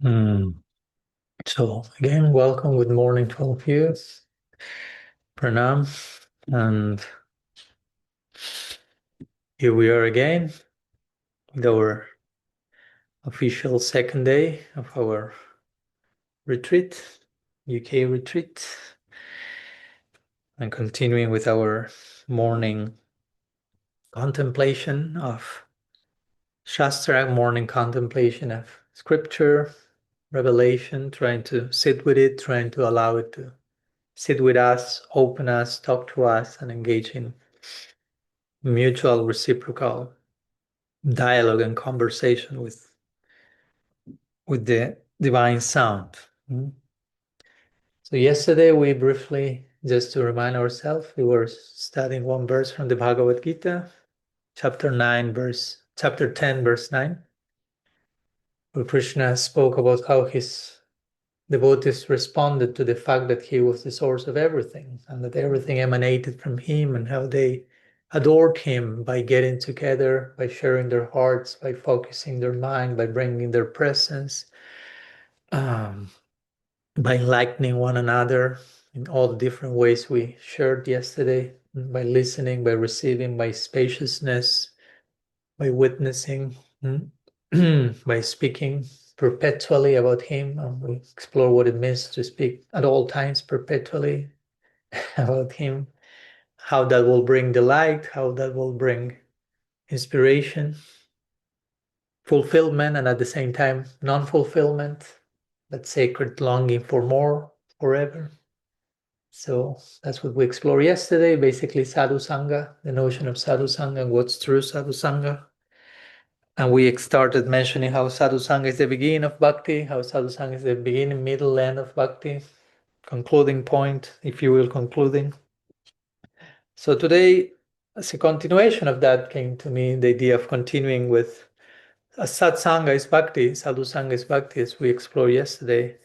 So again, welcome, good morning to all of you. Pranam, and here we are again with our official second day of our retreat, UK retreat, and continuing with our morning contemplation of Shastra, morning contemplation of scripture, revelation, trying to sit with it, trying to allow it to sit with us, open us, talk to us, and engage in mutual reciprocal dialogue and conversation with the divine sound. So yesterday we briefly, just to remind ourselves, we were studying one verse from the Bhagavad-gītā, chapter 10, verse 9, where Krishna spoke about how his devotees responded to the fact that he was the source of everything and that everything emanated from him, and how they adored him by getting together, by sharing their hearts, by focusing their mind, by bringing their presence, by enlightening one another in all the different ways we shared yesterday, by listening, by receiving, by spaciousness, by witnessing, by speaking perpetually about him. And we explore what it means to speak at all times perpetually about him, how that will bring delight, how that will bring inspiration, fulfillment, and at the same time non-fulfillment, that sacred longing for more forever. So that's what we explored yesterday, basically sadhu sangha, the notion of sadhu sangha and what's true sadhu sangha. And we started mentioning how sadhu sangha is the beginning of bhakti, how sadhu sangha is the beginning, middle, end of bhakti, concluding point, if you will, concluding. So today, as a continuation of that, came to me the idea of continuing with satsanga is bhakti, sadhu sangha is bhakti, as we explored yesterday.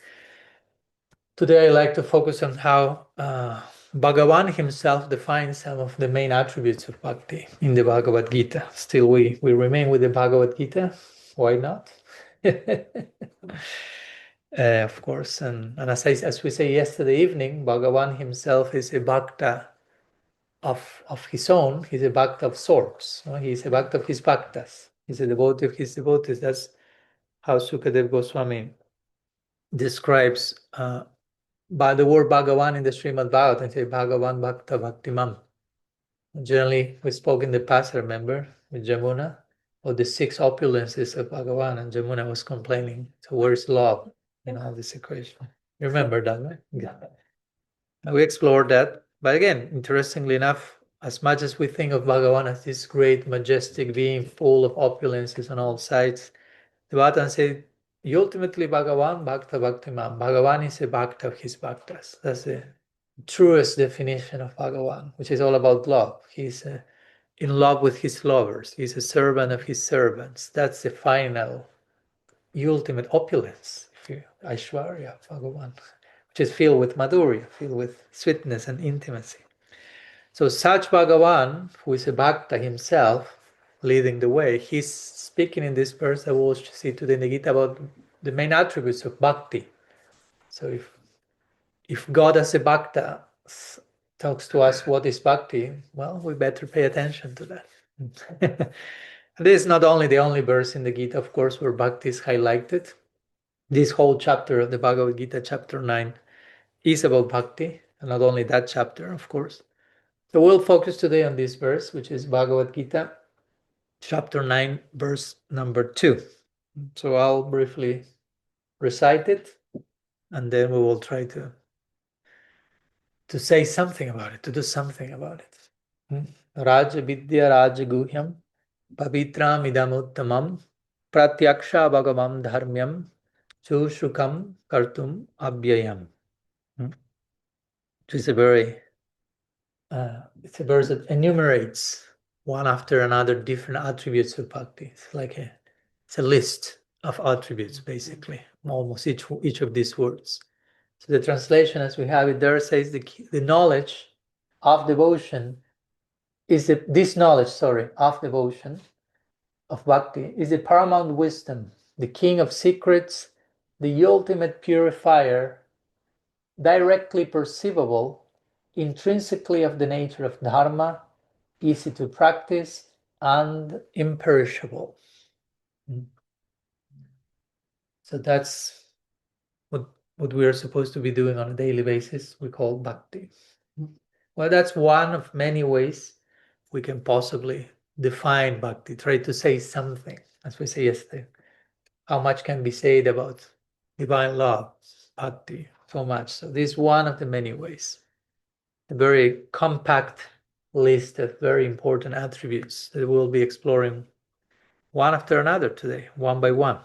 Today I like to focus on how Bhagavān himself defines some of the main attributes of bhakti in the Bhagavad-gītā. Still, we remain with the Bhagavad-gītā. Why not? Of course, and as we say yesterday evening, Bhagavān himself is a bhakta of his own. He's a bhakta of sorts. He's a bhakta of his bhaktas. He's a devotee of his devotees. That's how Sukadeva Goswami describes by the word Bhagavān in the Srimad Bhagavatam, say Bhagavān Bhakta Bhaktimam. Generally, we spoke in the past, remember, with Jamuna, of the 6 opulences of Bhagavān, and Jamuna was complaining, so where's love in all this equation? You remember that, right? Yeah. And we explored that, but again, interestingly enough, as much as we think of Bhagavān as this great, majestic being, full of opulences on all sides, the Bhagavatam said, ultimately, Bhagavān Bhakta Bhaktimam. Bhagavān is a bhakta of his bhaktas. That's the truest definition of Bhagavān, which is all about love. He's in love with his lovers. He's a servant of his servants. That's the final, ultimate opulence, Aishwarya, Bhagavān, which is filled with madhurya, filled with sweetness and intimacy. So such Bhagavān, who is a bhakta himself, leading the way, he's speaking in this verse that we'll see today in the Gita about the main attributes of bhakti. So if God as a bhakta talks to us what is bhakti, well, we better pay attention to that. This is not only the only verse in the Gita, of course, where bhakti is highlighted. This whole chapter of the Bhagavad-gītā, chapter 9, is about bhakti, and not only that chapter, of course. So we'll focus today on this verse, which is Bhagavad-gītā, chapter 9, verse number 2. So I'll briefly recite it, and then we will try to say something about it, to do something about it. Raja-vidyā, rāja-guhyam, pavitram uttamam, pratyakṣāvagamam dharmyam, susukham, kartum, avyayam. It's a verse that enumerates one after another different attributes of bhakti. It's a list of attributes, basically, almost each of these words. So the translation, as we have it there, says the knowledge of devotion is of devotion, of bhakti, is the paramount wisdom, the king of secrets, the ultimate purifier, directly perceivable, intrinsically of the nature of dharma, easy to practice, and imperishable. So that's what we are supposed to be doing on a daily basis. We call bhakti. Well, that's one of many ways we can possibly define bhakti. Try to say something, as we say yesterday. How much can be said about divine love, bhakti? So much. So this is one of the many ways. A very compact list of very important attributes that we'll be exploring one after another today, one by one.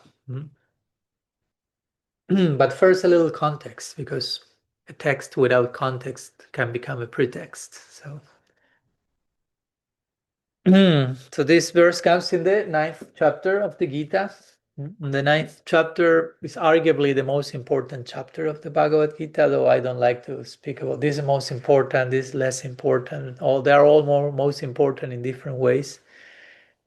But first, a little context, because a text without context can become a pretext. So this verse comes in the 9th chapter of the Gita. The 9th chapter is arguably the most important chapter of the Bhagavad-gītā, though I don't like to speak about this is most important, this is less important. They are all most important in different ways.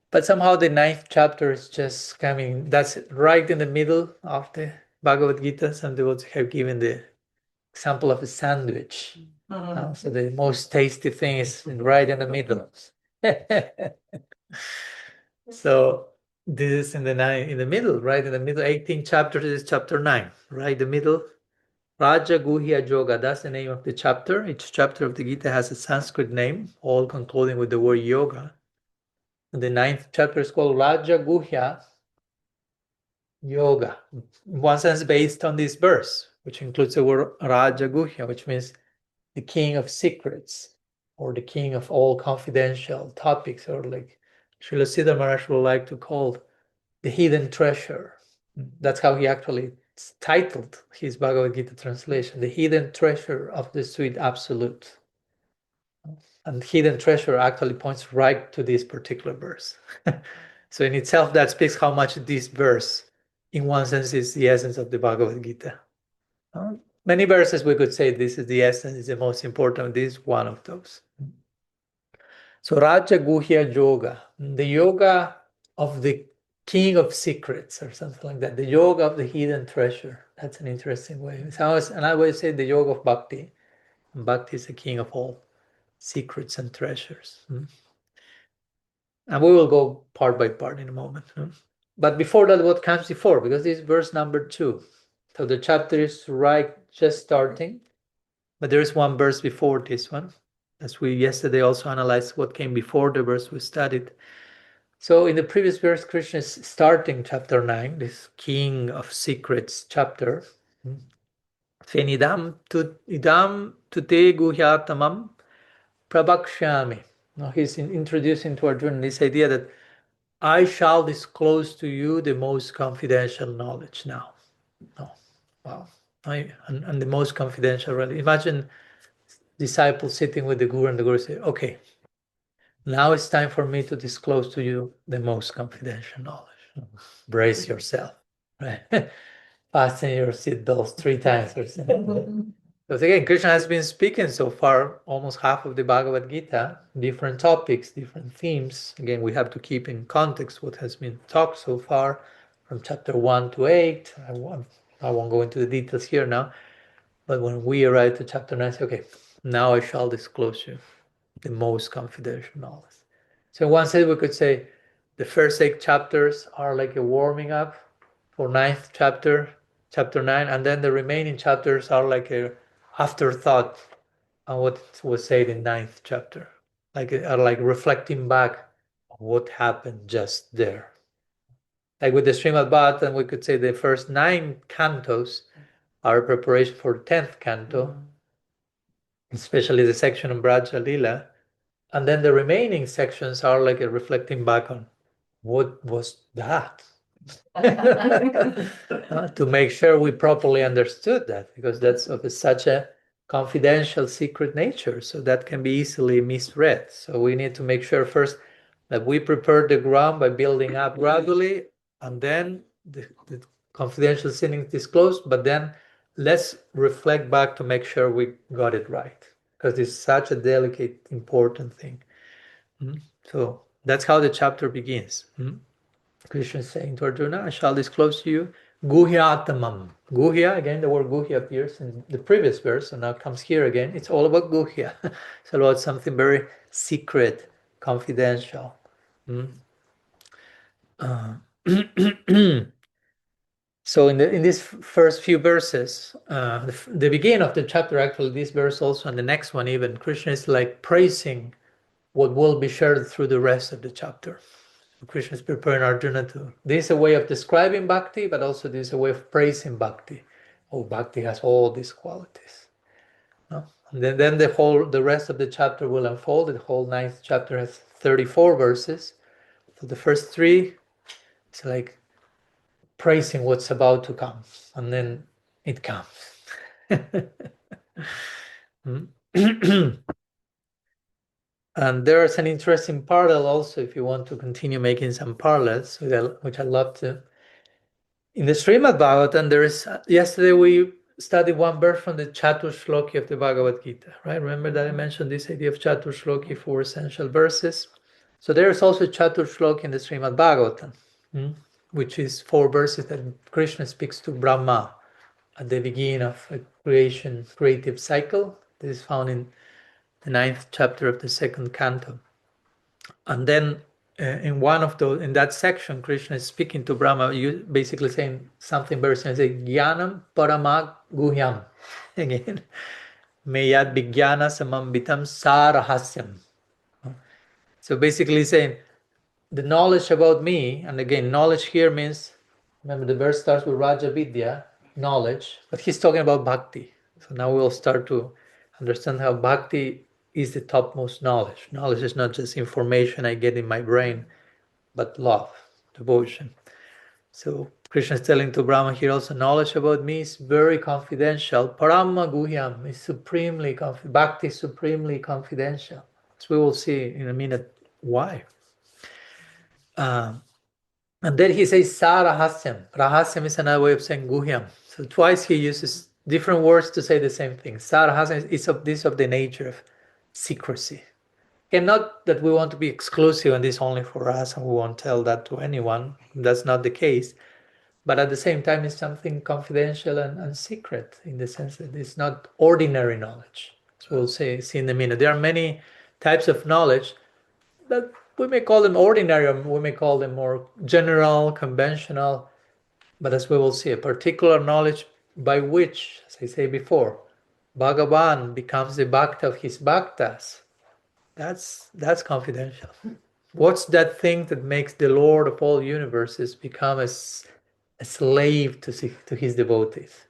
But somehow the 9th chapter is just coming, that's right in the middle of the Bhagavad-gītā. Some devotees have given the example of a sandwich. So the most tasty thing is right in the middle. So this is in the middle, right in the middle. 18th chapter, this is chapter 9, right in the middle. Raja-guhyam yoga, that's the name of the chapter. Each chapter of the Gita has a Sanskrit name, all concluding with the word yoga. And the 9th chapter is called Raja-guhyam yoga, in one sense based on this verse, which includes the word Raja-guhyam, which means the king of secrets, or the king of all confidential topics, or like Srila Siddhar Maharaj would like to call the hidden treasure. That's how he actually titled his Bhagavad-gītā translation, the hidden treasure of the sweet absolute. And hidden treasure actually points right to this particular verse. So in itself, that speaks how much this verse, in one sense, is the essence of the Bhagavad-gītā. Many verses we could say this is the essence, is the most important. This is one of those. So Raja-guhyam yoga, the yoga of the king of secrets, or something like that. The yoga of the hidden treasure. That's an interesting way. And I always say the yoga of bhakti. Bhakti is the king of all secrets and treasures. And we will go part by part in a moment. But before that, what comes before? Because this is verse number 2. So the chapter is just starting, but there is one verse before this one, as we yesterday also analyzed what came before the verse we studied. So in the previous verse, Krishna is starting chapter 9, this king of secrets chapter. Idam tute guhyātamam pratyakṣāmi. Now he's introducing to Arjuna this idea that I shall disclose to you the most confidential knowledge now. Wow. And the most confidential, really. Imagine disciples sitting with the Guru, and the Guru say, okay, now it's time for me to disclose to you the most confidential knowledge. Brace yourself, right? Fasten your seatbelts 3 times or something. Because again, Krishna has been speaking so far almost half of the Bhagavad-gītā, different topics, different themes. Again, we have to keep in context what has been talked so far from chapter 1 to 8. I won't go into the details here now, but when we arrive to chapter 9, I say, okay, now I shall disclose you the most confidential knowledge. So in one sense, we could say the first 8 chapters are like a warming up for 9th chapter 9, and then the remaining chapters are like a afterthought on what was said in 9th chapter, like reflecting back on what happened just there. Like with the Srimad Bhagavatam, we could say the first 9 cantos are a preparation for the 10th canto, especially the section on Braja Lila, and then the remaining sections are like a reflecting back on what was that. To make sure we properly understood that, because that's of such a confidential, secret nature, so that can be easily misread. So we need to make sure first that we prepare the ground by building up gradually, and then the confidential thing is disclosed, but then let's reflect back to make sure we got it right, because it's such a delicate, important thing. So that's how the chapter begins. Krishna is saying to Arjuna, I shall disclose to you Guhyatamam. Guhya, again, the word Guhya appears in the previous verse, and now it comes here again. It's all about Guhya. It's all about something very secret, confidential. So in these first few verses, the beginning of the chapter, actually, this verse also, and the next one even, Krishna is like praising what will be shared through the rest of the chapter. So Krishna is preparing Arjuna to. This is a way of describing bhakti, but also this is a way of praising bhakti. Oh, bhakti has all these qualities. No? And then the rest of the chapter will unfold. The whole 9th chapter has 34 verses. So the first 3, it's like praising what's about to come, and then it comes. And there's an interesting parallel also, if you want to continue making some parallels, which I love to. In the Srimad Bhagavatam, there is, yesterday we studied one verse from the Chatur Shloki of the Bhagavad-gītā, right? Remember that I mentioned this idea of Chatur Shloki, 4 essential verses. So there is also Chatur Shloki in the Srimad Bhagavatam, which is 4 verses that Krishna speaks to Brahma at the beginning of a creative cycle. This is found in the 9th chapter of the 2nd canto. And then in one of those, in that section, Krishna is speaking to Brahma, basically saying something very similar. Jnanam parama-guhyam. Again, mayad vijnana samambitam sarahasyam. So basically saying, the knowledge about me, and again, knowledge here means, remember the verse starts with rāja-vidyā, knowledge, but he's talking about bhakti. So now we'll start to understand how bhakti is the topmost knowledge. Knowledge is not just information I get in my brain, but love, devotion. So Krishna is telling to Brahma here also, knowledge about me is very confidential. Parama-guhyam is supremely confidential. Bhakti is supremely confidential. So we will see in a minute why. And then he says sarahasyam. Rahasyam is another way of saying guhyam. So twice he uses different words to say the same thing. Sarahasyam is of the nature of secrecy. And not that we want to be exclusive and this only for us and we won't tell that to anyone. That's not the case. But at the same time, it's something confidential and secret in the sense that it's not ordinary knowledge. So we'll see in a minute. There are many types of knowledge that we may call them ordinary, or we may call them more general, conventional. But as we will see, a particular knowledge by which, as I say before, Bhagavān becomes the bhakta of his bhaktas. That's confidential. What's that thing that makes the Lord of all universes become a slave to his devotees?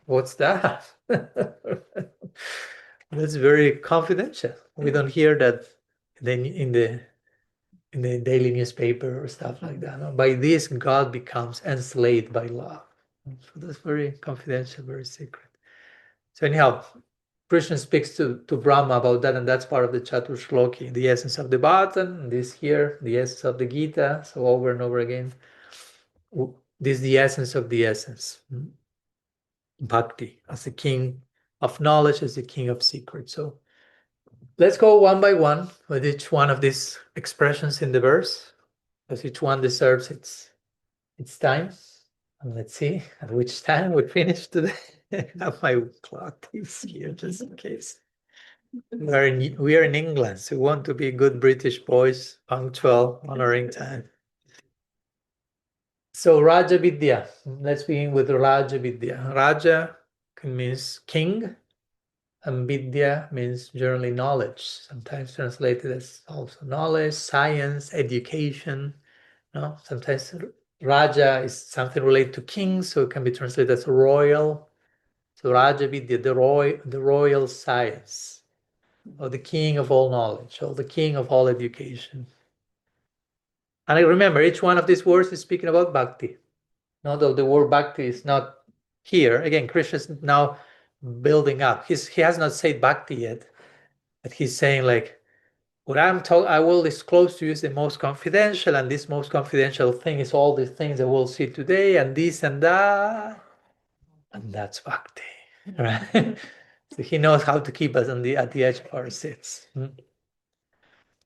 What's that? That's very confidential. We don't hear that in the daily newspaper or stuff like that. No? By this, God becomes enslaved by love. So that's very confidential, very secret. So anyhow, Krishna speaks to Brahma about that, and that's part of the Chatur Shloki, the essence of the Bhagavatam, this here, the essence of the Gita, so over and over again. This is the essence of the essence. Bhakti, as the king of knowledge, as the king of secrets. So let's go one by one with each one of these expressions in the verse, because each one deserves its time. And let's see at which time we finish today. I have my clock tips here just in case. We are in England, so we want to be good British boys, punctual, honoring time. So rāja-vidyā. Let's begin with rāja-vidyā. Raja means king, and vidya means generally knowledge, sometimes translated as also knowledge, science, education. No, sometimes raja is something related to king, so it can be translated as royal. So rāja-vidyā, the royal science, or the king of all knowledge, or the king of all education. And I remember each one of these words is speaking about bhakti. Although the word bhakti is not here. Again, Krishna is now building up. He has not said bhakti yet, but he's saying like, what I will disclose to you is the most confidential, and this most confidential thing is all these things that we'll see today, and this and that, and that's bhakti, right? So he knows how to keep us at the edge of our seats.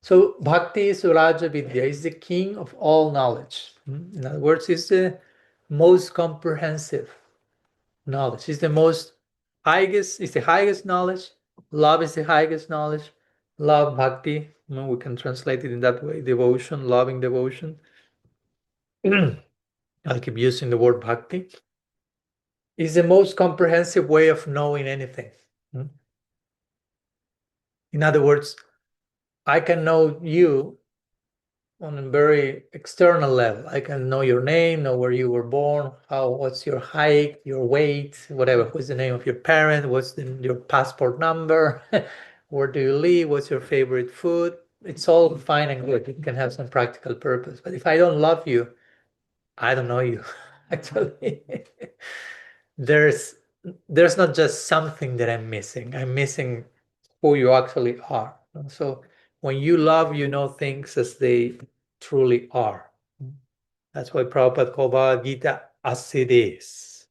So bhakti is rāja-vidyā, is the king of all knowledge. In other words, is the most comprehensive knowledge. It's the highest knowledge. Love is the highest knowledge. Love, bhakti, we can translate it in that way. Devotion, loving devotion. I'll keep using the word bhakti. Is the most comprehensive way of knowing anything. In other words, I can know you on a very external level. I can know your name, know where you were born, what's your height, your weight, whatever. What's the name of your parent? What's your passport number? Where do you live? What's your favorite food? It's all fine and good. It can have some practical purpose. But if I don't love you, I don't know you. Actually, there's not just something that I'm missing. I'm missing who you actually are. So when you love, you know things as they truly are. That's why Prabhupada called Bhagavad-gītā as it is.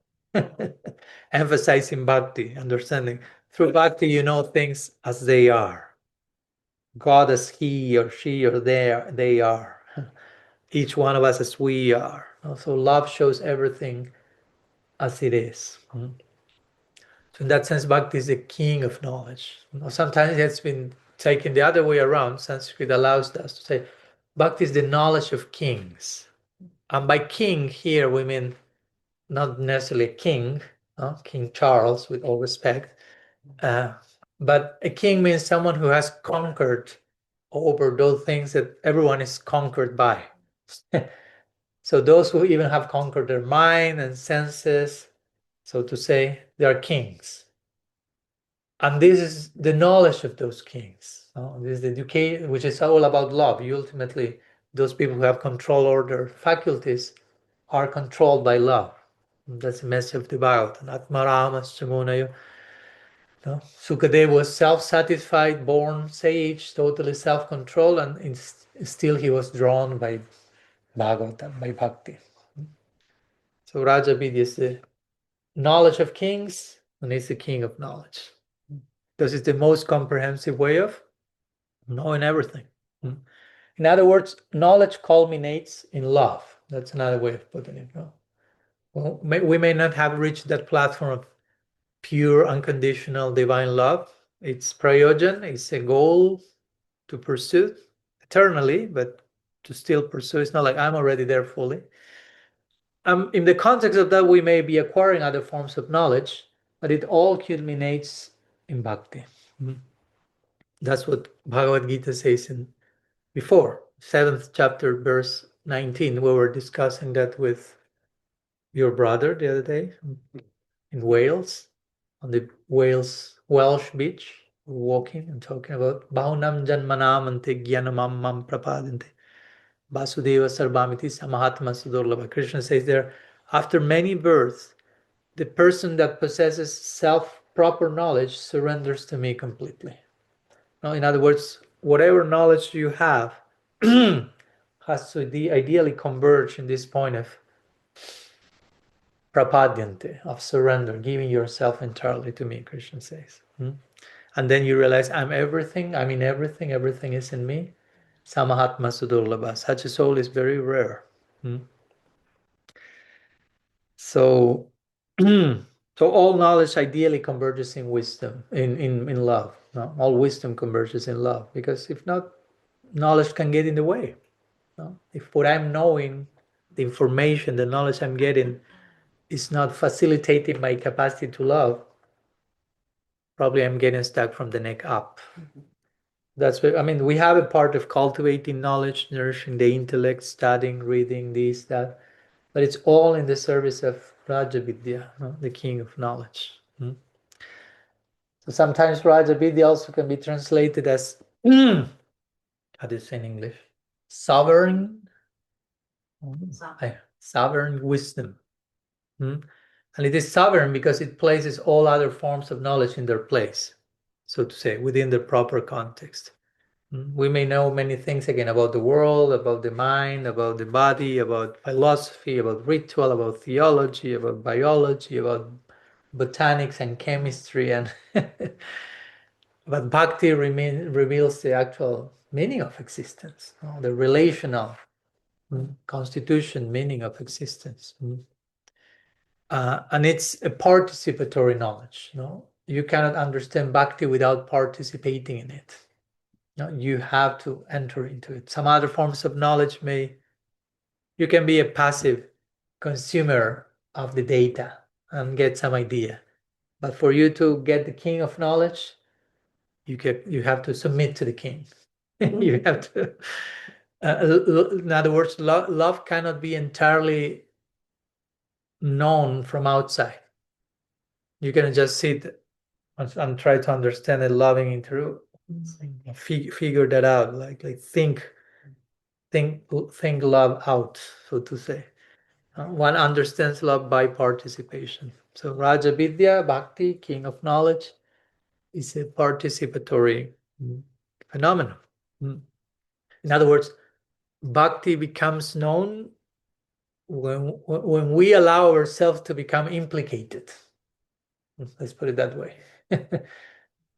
Emphasizing bhakti, understanding. Through bhakti, you know things as they are. God as he or she or they are. Each one of us as we are. So love shows everything as it is. So in that sense, bhakti is the king of knowledge. Sometimes it's been taken the other way around. Sanskrit allows us to say bhakti is the knowledge of kings. And by king here we mean not necessarily a king, King Charles, with all respect, but a king means someone who has conquered over those things that everyone is conquered by. So those who even have conquered their mind and senses, so to say, they are kings. And this is the knowledge of those kings. This is the education, which is all about love. You ultimately, those people who have control over their faculties are controlled by love. That's the message of the Bhagavatam. Atmaramaschamunayo. Sukadeva was self-satisfied, born sage, totally self-controlled, and still he was drawn by Bhagavatam, by bhakti. So Raja-vidyā is the knowledge of kings, and it's the king of knowledge. This is the most comprehensive way of knowing everything. In other words, knowledge culminates in love. That's another way of putting it. Well, we may not have reached that platform of pure, unconditional, divine love. It's prayojan, it's a goal to pursue eternally, but to still pursue. It's not like I'm already there fully. In the context of that, we may be acquiring other forms of knowledge, but it all culminates in bhakti. That's what Bhagavad-gītā says before, 7th chapter, verse 19. We were discussing that with your brother the other day in Wales, on the Welsh beach, walking and talking about Bahunam Janmanamante Gyanamam Prapadante Vasudeva Sarvamiti Samahatma Sudurlabha. Krishna says there, after many births, the person that possesses proper knowledge surrenders to me completely. Now, in other words, whatever knowledge you have has to ideally converge in this point of prapadyante, of surrender, giving yourself entirely to me, Krishna says. And then you realize I'm everything, I'm in everything, everything is in me. Samahatma Sudurlabha. Such a soul is very rare. So all knowledge ideally converges in wisdom, in love. No? All wisdom converges in love, because if not, knowledge can get in the way. No? If what I'm knowing, the information, the knowledge I'm getting is not facilitating my capacity to love, probably I'm getting stuck from the neck up. That's what, I mean, we have a part of cultivating knowledge, nourishing the intellect, studying, reading, this, that, but it's all in the service of rāja-vidyā, the king of knowledge. So sometimes rāja-vidyā also can be translated as, how do you say in English? Sovereign wisdom. And it is sovereign because it places all other forms of knowledge in their place, so to say, within the proper context. We may know many things again about the world, about the mind, about the body, about philosophy, about ritual, about theology, about biology, about botanics and chemistry, and but bhakti reveals the actual meaning of existence, the relational constitution meaning of existence. And it's a participatory knowledge. You cannot understand bhakti without participating in it. You have to enter into it. Some other forms of knowledge you can be a passive consumer of the data and get some idea. But for you to get the king of knowledge, you have to submit to the king. You have to. In other words, love cannot be entirely known from outside. You can just sit and try to understand it, loving it through, figure that out, like think love out, so to say. One understands love by participation. So Raja-vidyā, bhakti, king of knowledge, is a participatory phenomenon. In other words, bhakti becomes known when we allow ourselves to become implicated. Let's put it that way.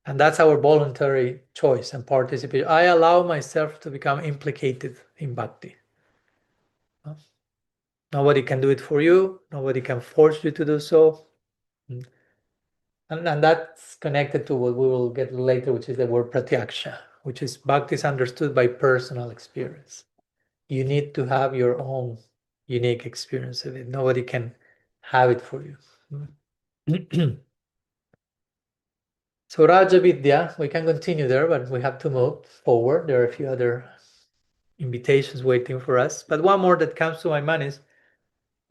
And that's our voluntary choice and participation. I allow myself to become implicated in bhakti. Nobody can do it for you. Nobody can force you to do so. And that's connected to what we will get later, which is the word pratyaksha, which is bhakti is understood by personal experience. You need to have your own unique experience of it. Nobody can have it for you. So Raja-vidyā, we can continue there, but we have to move forward. There are a few other invitations waiting for us. But one more that comes to my mind is,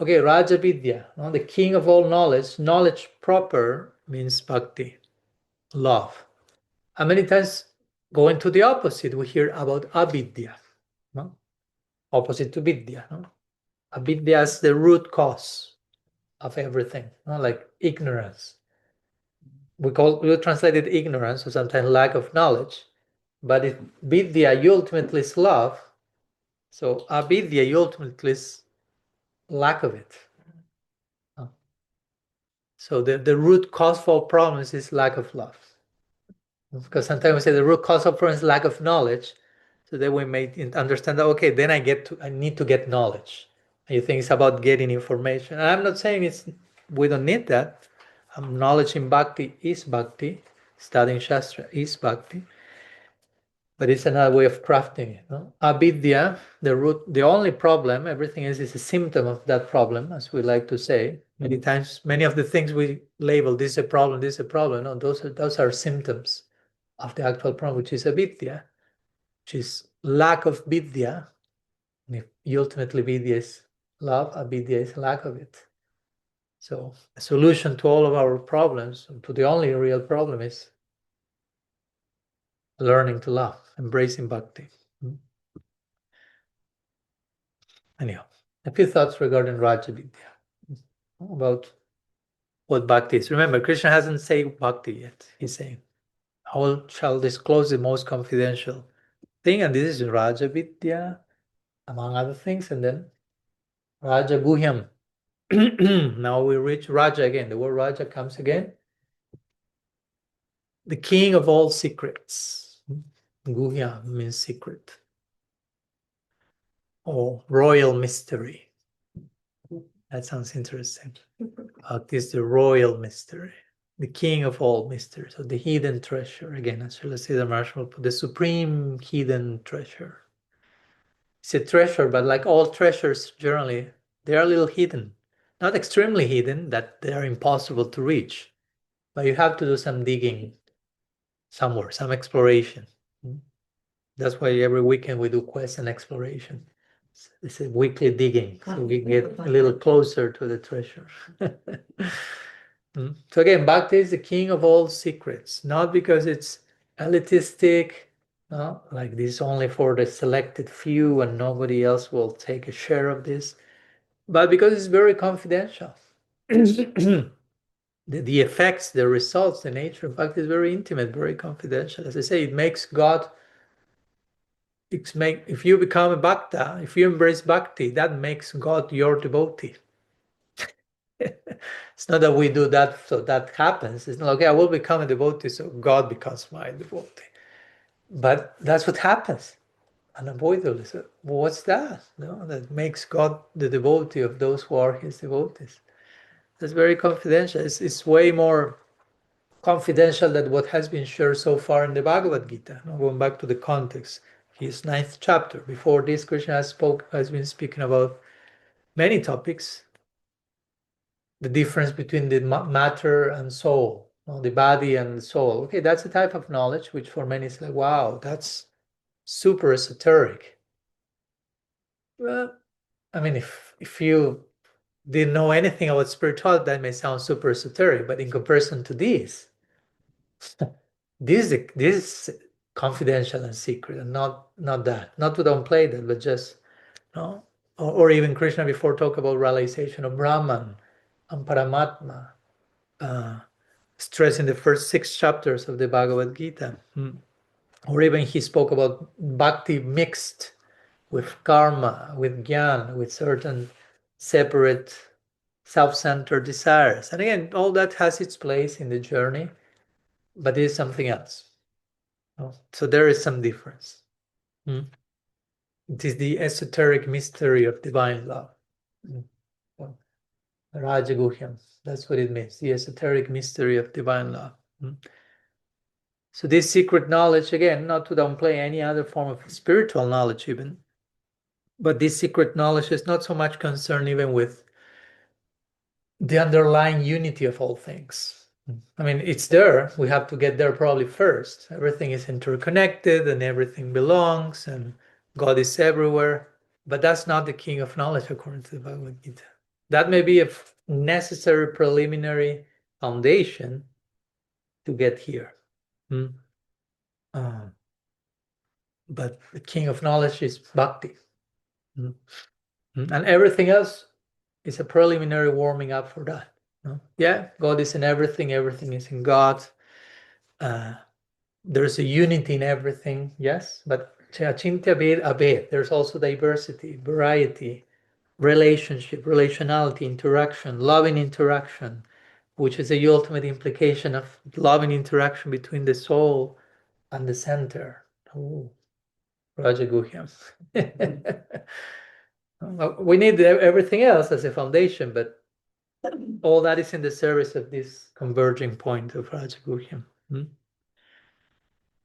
okay, Raja-vidyā, the king of all knowledge. Knowledge proper means bhakti, love. And many times going to the opposite, we hear about avidya, opposite to vidya. Avidya is the root cause of everything, like ignorance. We translate it ignorance, or sometimes lack of knowledge, but vidya ultimately is love. So avidya ultimately is lack of it. So the root cause for problems is lack of love. Because sometimes we say the root cause of problems is lack of knowledge. So then we may understand that, okay, then I need to get knowledge. And you think it's about getting information. And I'm not saying we don't need that. Knowledge in bhakti is bhakti. Studying Shastra is bhakti. But it's another way of crafting it. Avidya, the only problem, everything else is a symptom of that problem, as we like to say. Many times, many of the things we label, this is a problem, this is a problem. No, those are symptoms of the actual problem, which is avidya, which is lack of vidya. And ultimately, vidya is love, avidya is lack of it. So the solution to all of our problems, to the only real problem, is learning to love, embracing bhakti. Anyhow, a few thoughts regarding Raja-vidyā, about what bhakti is. Remember, Krishna hasn't said bhakti yet. He's saying, I shall disclose the most confidential thing, and this is Raja-vidyā, among other things, and then rāja-guhyam. Now we reach Raja again. The word Raja comes again. The king of all secrets. Guhya means secret, or royal mystery. That sounds interesting. Bhakti is the royal mystery, the king of all mysteries, so the hidden treasure. Again, as Srila Maharaj will put, the supreme hidden treasure. It's a treasure, but like all treasures, generally, they are a little hidden. Not extremely hidden, that they are impossible to reach. But you have to do some digging somewhere, some exploration. That's why every weekend we do quest and exploration. It's a weekly digging, so we get a little closer to the treasure. So again, Bhakti is the king of all secrets, not because it's elitistic, like this only for the selected few and nobody else will take a share of this, but because it's very confidential. The effects, the results, the nature of Bhakti is very intimate, very confidential. As I say, it makes God, if you become a Bhakta, if you embrace Bhakti, that makes God your devotee. It's not that we do that so that happens. It's not, okay, I will become a devotee so God becomes my devotee. But that's what happens unavoidably. So what's that? That makes God the devotee of those who are his devotees. That's very confidential. It's way more confidential than what has been shared so far in the Bhagavad-gītā. Now, going back to the context, his 9th chapter. Before this, Krishna has been speaking about many topics. The difference between the matter and soul, the body and the soul. Okay, that's a type of knowledge which for many is like, wow, that's super esoteric. Well, I mean, if you didn't know anything about spirituality, that may sound super esoteric, but in comparison to this is confidential and secret, and not that. Not to downplay that, but just or even Krishna before talk about realization of Brahman and Paramatma, stress in the first 6 chapters of the Bhagavad-gītā. Or even he spoke about bhakti mixed with karma, with jnana, with certain separate self-centered desires. And again, all that has its place in the journey, but it is something else. So there is some difference. It is the esoteric mystery of divine love. Raja-guhyam, that's what it means, the esoteric mystery of divine love. So this secret knowledge, again, not to downplay any other form of spiritual knowledge even, but this secret knowledge is not so much concerned even with the underlying unity of all things. I mean, it's there. We have to get there probably first. Everything is interconnected and everything belongs and God is everywhere. But that's not the king of knowledge according to the Bhagavad-gītā. That may be a necessary preliminary foundation to get here. But the king of knowledge is bhakti. And everything else is a preliminary warming up for that. Yeah, God is in everything. Everything is in God. There's a unity in everything, yes, but achintya bhed abhed. There's also diversity, variety, relationship, relationality, interaction, loving interaction, which is the ultimate implication of loving interaction between the soul and the center. Raja-guhyam. We need everything else as a foundation, but all that is in the service of this converging point of Raja-guhyam.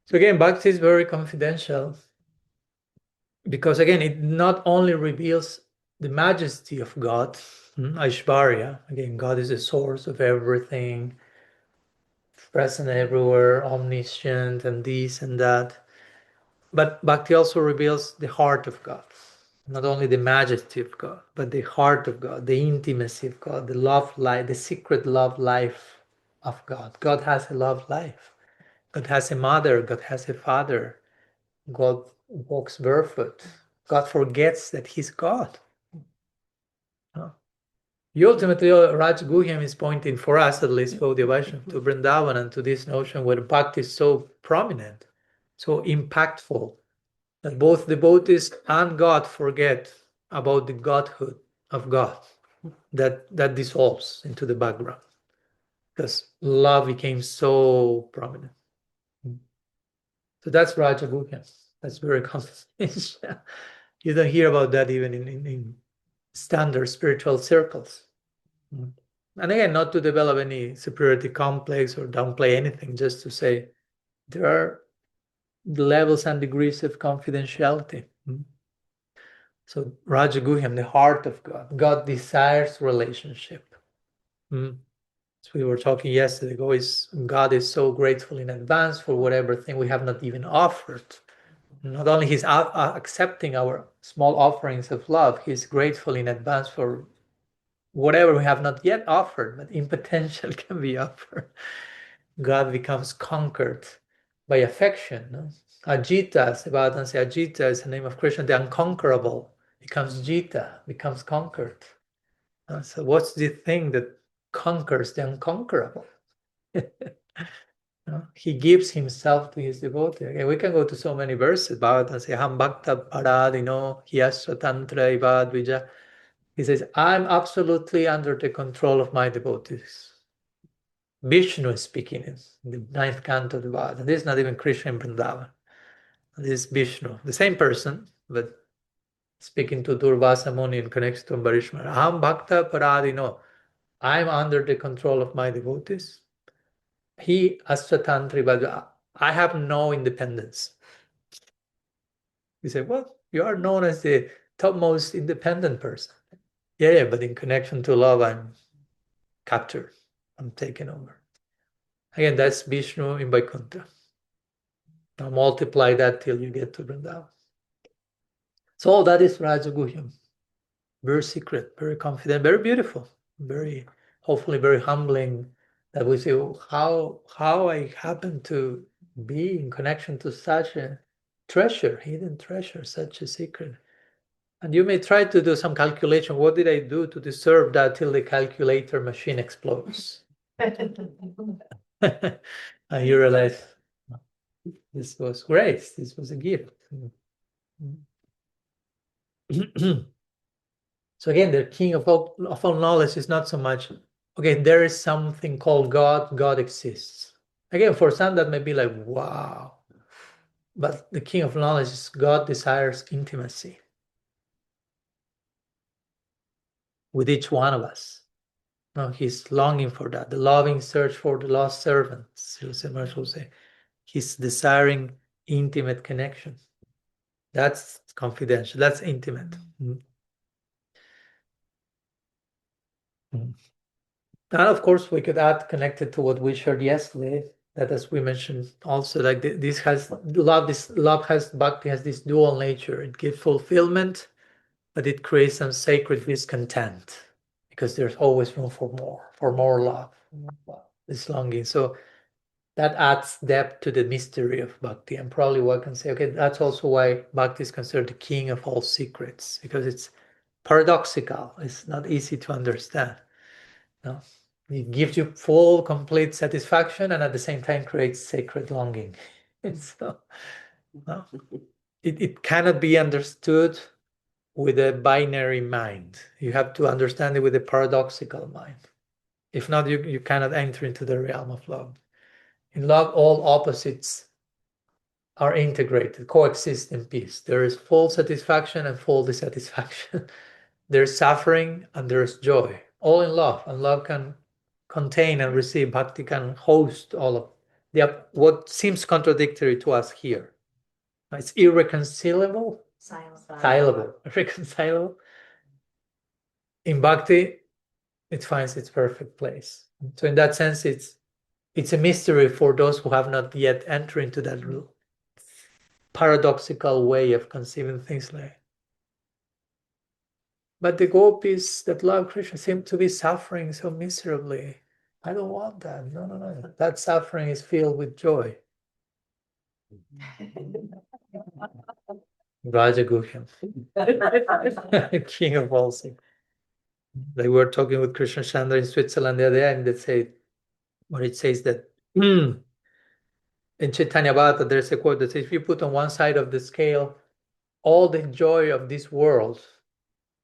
So again, bhakti is very confidential because again, it not only reveals the majesty of God, Aishvarya, again, God is the source of everything, present everywhere, omniscient, and this and that. But bhakti also reveals the heart of God. Not only the majesty of God, but the heart of God, the intimacy of God, the love life, the secret love life of God. God has a love life. God has a mother. God has a father. God walks barefoot. God forgets that he's God. Ultimately, Raj-guhyam is pointing for us, at least for the Vaishnava, to Vrindavan and to this notion where bhakti is so prominent, so impactful, that both devotees and God forget about the godhood of God that dissolves into the background because love became so prominent. So that's Raja-guhyam. That's very confidential. You don't hear about that even in standard spiritual circles. And again, not to develop any superiority complex or downplay anything, just to say there are levels and degrees of confidentiality. So Raja-guhyam, the heart of God. God desires relationship. As we were talking yesterday, God is so grateful in advance for whatever thing we have not even offered. Not only He's accepting our small offerings of love, He's grateful in advance for whatever we have not yet offered, but in potential can be offered. God becomes conquered by affection. Ajita, Bhagavatam says, Ajita is the name of Krishna, the unconquerable, becomes Jita, becomes conquered. So what's the thing that conquers the unconquerable? He gives himself to his devotee. Okay, we can go to so many verses. Bhagavatam says, Ham bhakta paradino hyasya tantra ivadvija. He says, I'm absolutely under the control of my devotees. Vishnu is speaking in the 9th canto of the Bhagavatam. This is not even Krishna in Vrindavan. This is Vishnu, the same person, but speaking to Durvasa Muni in connection to Ambarishmara. Aham bhakta paradino. I'm under the control of my devotees. He Ashtatantri, but I have no independence. You say, well, you are known as the topmost independent person. Yeah, but in connection to love, I'm captured. I'm taken over. Again, that's Vishnu in Vaikuntha. Now multiply that till you get to Vrindavan. So all that is Raja-guhyam. Very secret, very confident, very beautiful, very, hopefully very humbling, that we say, oh, how I happen to be in connection to such a treasure, hidden treasure, such a secret. And you may try to do some calculation. What did I do to deserve that till the calculator machine explodes? And you realize this was grace. This was a gift. So again, the king of all knowledge is not so much, okay, there is something called God. God exists. Again, for some that may be like, wow. But the king of knowledge is God desires intimacy with each one of us. No, he's longing for that. The loving search for the lost servants. Will say, he's desiring intimate connection. That's confidential. That's intimate. And of course, we could add, connected to what we shared yesterday, that as we mentioned also, like this has love. This love has bhakti has this dual nature. It gives fulfillment, but it creates some sacred discontent, because there's always room for more love, this longing. So that adds depth to the mystery of bhakti. And probably one can say, okay, that's also why bhakti is considered the king of all secrets, because it's paradoxical. It's not easy to understand. No? It gives you full, complete satisfaction, and at the same time creates sacred longing. So, no? It cannot be understood with a binary mind. You have to understand it with a paradoxical mind. If not, you cannot enter into the realm of love. In love, all opposites are integrated, coexist in peace. There is full satisfaction and full dissatisfaction. There's suffering and there's joy, all in love. And love can contain and receive. Bhakti can host all of what seems contradictory to us here. It's irreconcilable. Irreconcilable. In bhakti, it finds its perfect place. So in that sense, it's a mystery for those who have not yet entered into that paradoxical way of conceiving things like. But the gopis that love Krishna seem to be suffering so miserably. I don't want that. No. That suffering is filled with joy. Raja-guhyam. King of all things. They were talking with Krishna Chandra in Switzerland the other day, and it says that in Chaitanya Bhata, there's a quote that says, if you put on one side of the scale all the joy of this world,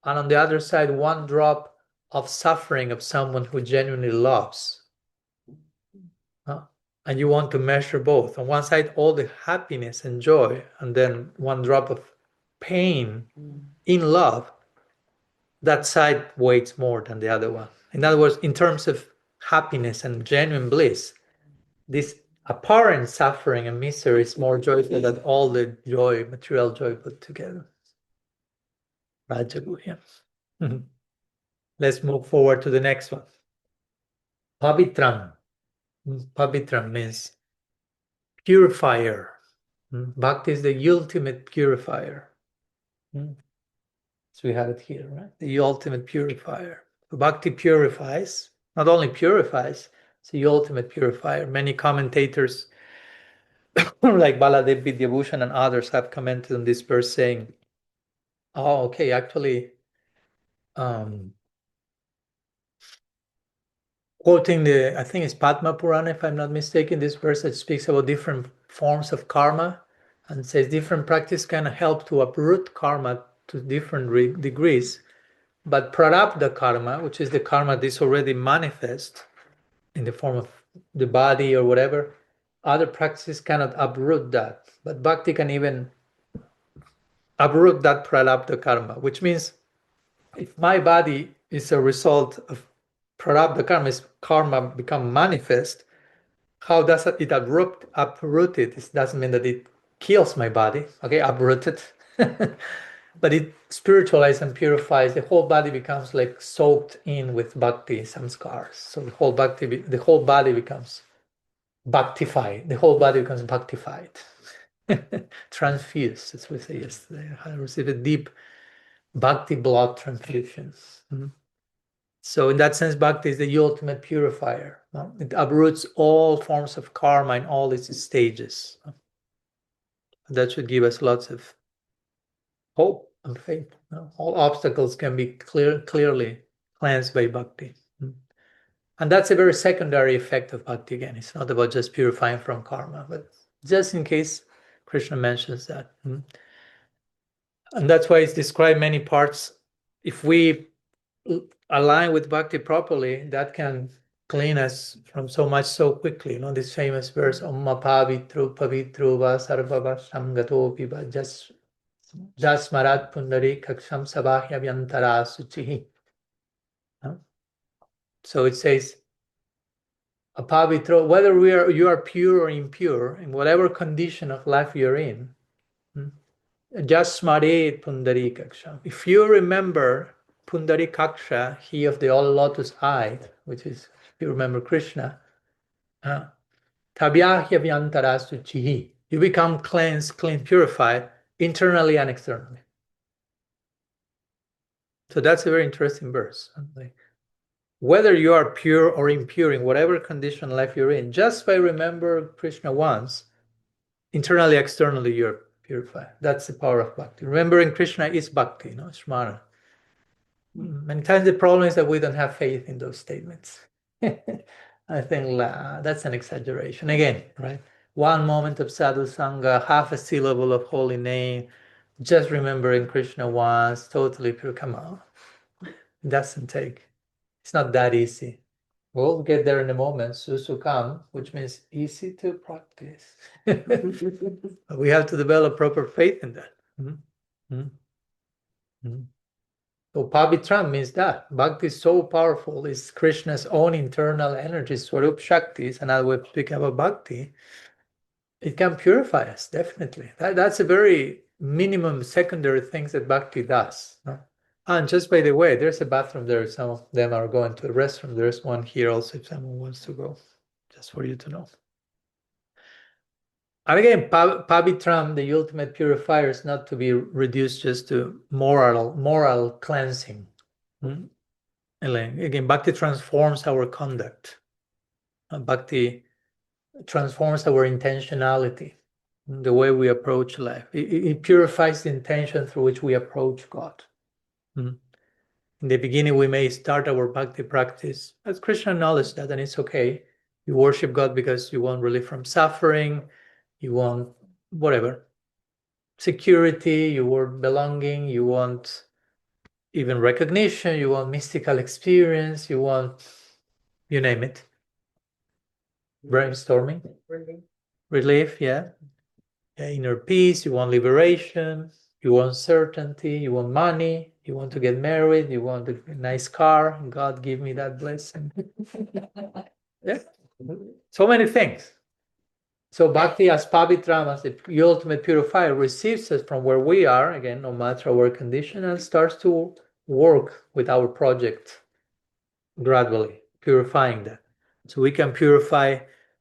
and on the other side, one drop of suffering of someone who genuinely loves, and you want to measure both. On one side, all the happiness and joy, and then one drop of pain in love, that side weighs more than the other one. In other words, in terms of happiness and genuine bliss, this apparent suffering and misery is more joyful than all the joy, material joy put together. Raja-guhyam. Let's move forward to the next one. Pavitram. Pavitram means purifier. Bhakti is the ultimate purifier. So we have it here, right? The ultimate purifier. So bhakti purifies, not only purifies, it's the ultimate purifier. Many commentators, like Baladev Vidyabhushan and others, have commented on this verse saying, oh, okay, actually, quoting I think it's Padma Purana, if I'm not mistaken, this verse that speaks about different forms of karma, and says different practice can help to uproot karma to different degrees, but prarabdha karma, which is the karma that is already manifest in the form of the body or whatever, other practices cannot uproot that, but bhakti can even uproot that prarabdha karma, which means if my body is a result of prarabdha karma is karma become manifest, how does it uproot it? It doesn't mean that it kills my body, okay, uprooted. But it spiritualizes and purifies. The whole body becomes like soaked in with bhakti, samskars. So the whole body becomes bhaktified. The whole body becomes bhaktified. Transfused, as we say yesterday. I received a deep bhakti blood transfusion. So in that sense, bhakti is the ultimate purifier. It uproots all forms of karma in all its stages. That should give us lots of hope and faith. All obstacles can be clearly cleansed by bhakti. And that's a very secondary effect of bhakti again. It's not about just purifying from karma, but just in case Krishna mentions that. And that's why it's described many parts. If we align with bhakti properly, that can clean us from so much so quickly. You know, this famous verse, Omma pavitru pavitru va sarvava samgato piba jasmarat pundari kaksham sabahya vyantara suchihi. So it says, apavitro, whether you are pure or impure, in whatever condition of life you're in, just smare pundarikaksha. If you remember Pundarikaksha, he of the all lotus eye, which is, if you remember Krishna, tabyahya vyantara suchihi, you become cleansed, clean, purified, internally and externally. So that's a very interesting verse. Whether you are pure or impure in whatever condition life you're in, just by remember Krishna once, internally, externally, you're purified. That's the power of bhakti. Remembering Krishna is bhakti, smara. Many times the problem is that we don't have faith in those statements. I think that's an exaggeration. Again, right? One moment of sadhu sangha, half a syllable of holy name, just remembering Krishna once, totally pure. Come on. It doesn't take. It's not that easy. We'll get there in a moment. Susukham, which means easy to practice. But we have to develop proper faith in that. So pavitram means that. Bhakti is so powerful. It's Krishna's own internal energy, Swarup Shaktis. And as we speak about bhakti, it can purify us, definitely. That's a very minimum secondary things that bhakti does. And just by the way, there's a bathroom there. Some of them are going to the restroom. There's one here also if someone wants to go, just for you to know. And again, pavitram, the ultimate purifier, is not to be reduced just to moral cleansing. Again, bhakti transforms our conduct. Bhakti transforms our intentionality, the way we approach life. It purifies the intention through which we approach God. In the beginning, we may start our bhakti practice, as Krishna acknowledged that, and it's okay. You worship God because you want relief from suffering, you want whatever, security, you want belonging, you want even recognition, you want mystical experience, you want, you name it. Brainstorming, relief, yeah. Inner peace, you want liberation, you want certainty, you want money, you want to get married, you want a nice car, God give me that blessing. Yeah, so many things. So bhakti as pavitram, as the ultimate purifier, receives us from where we are, again, no matter our condition, and starts to work with our project gradually, purifying that. So we can purify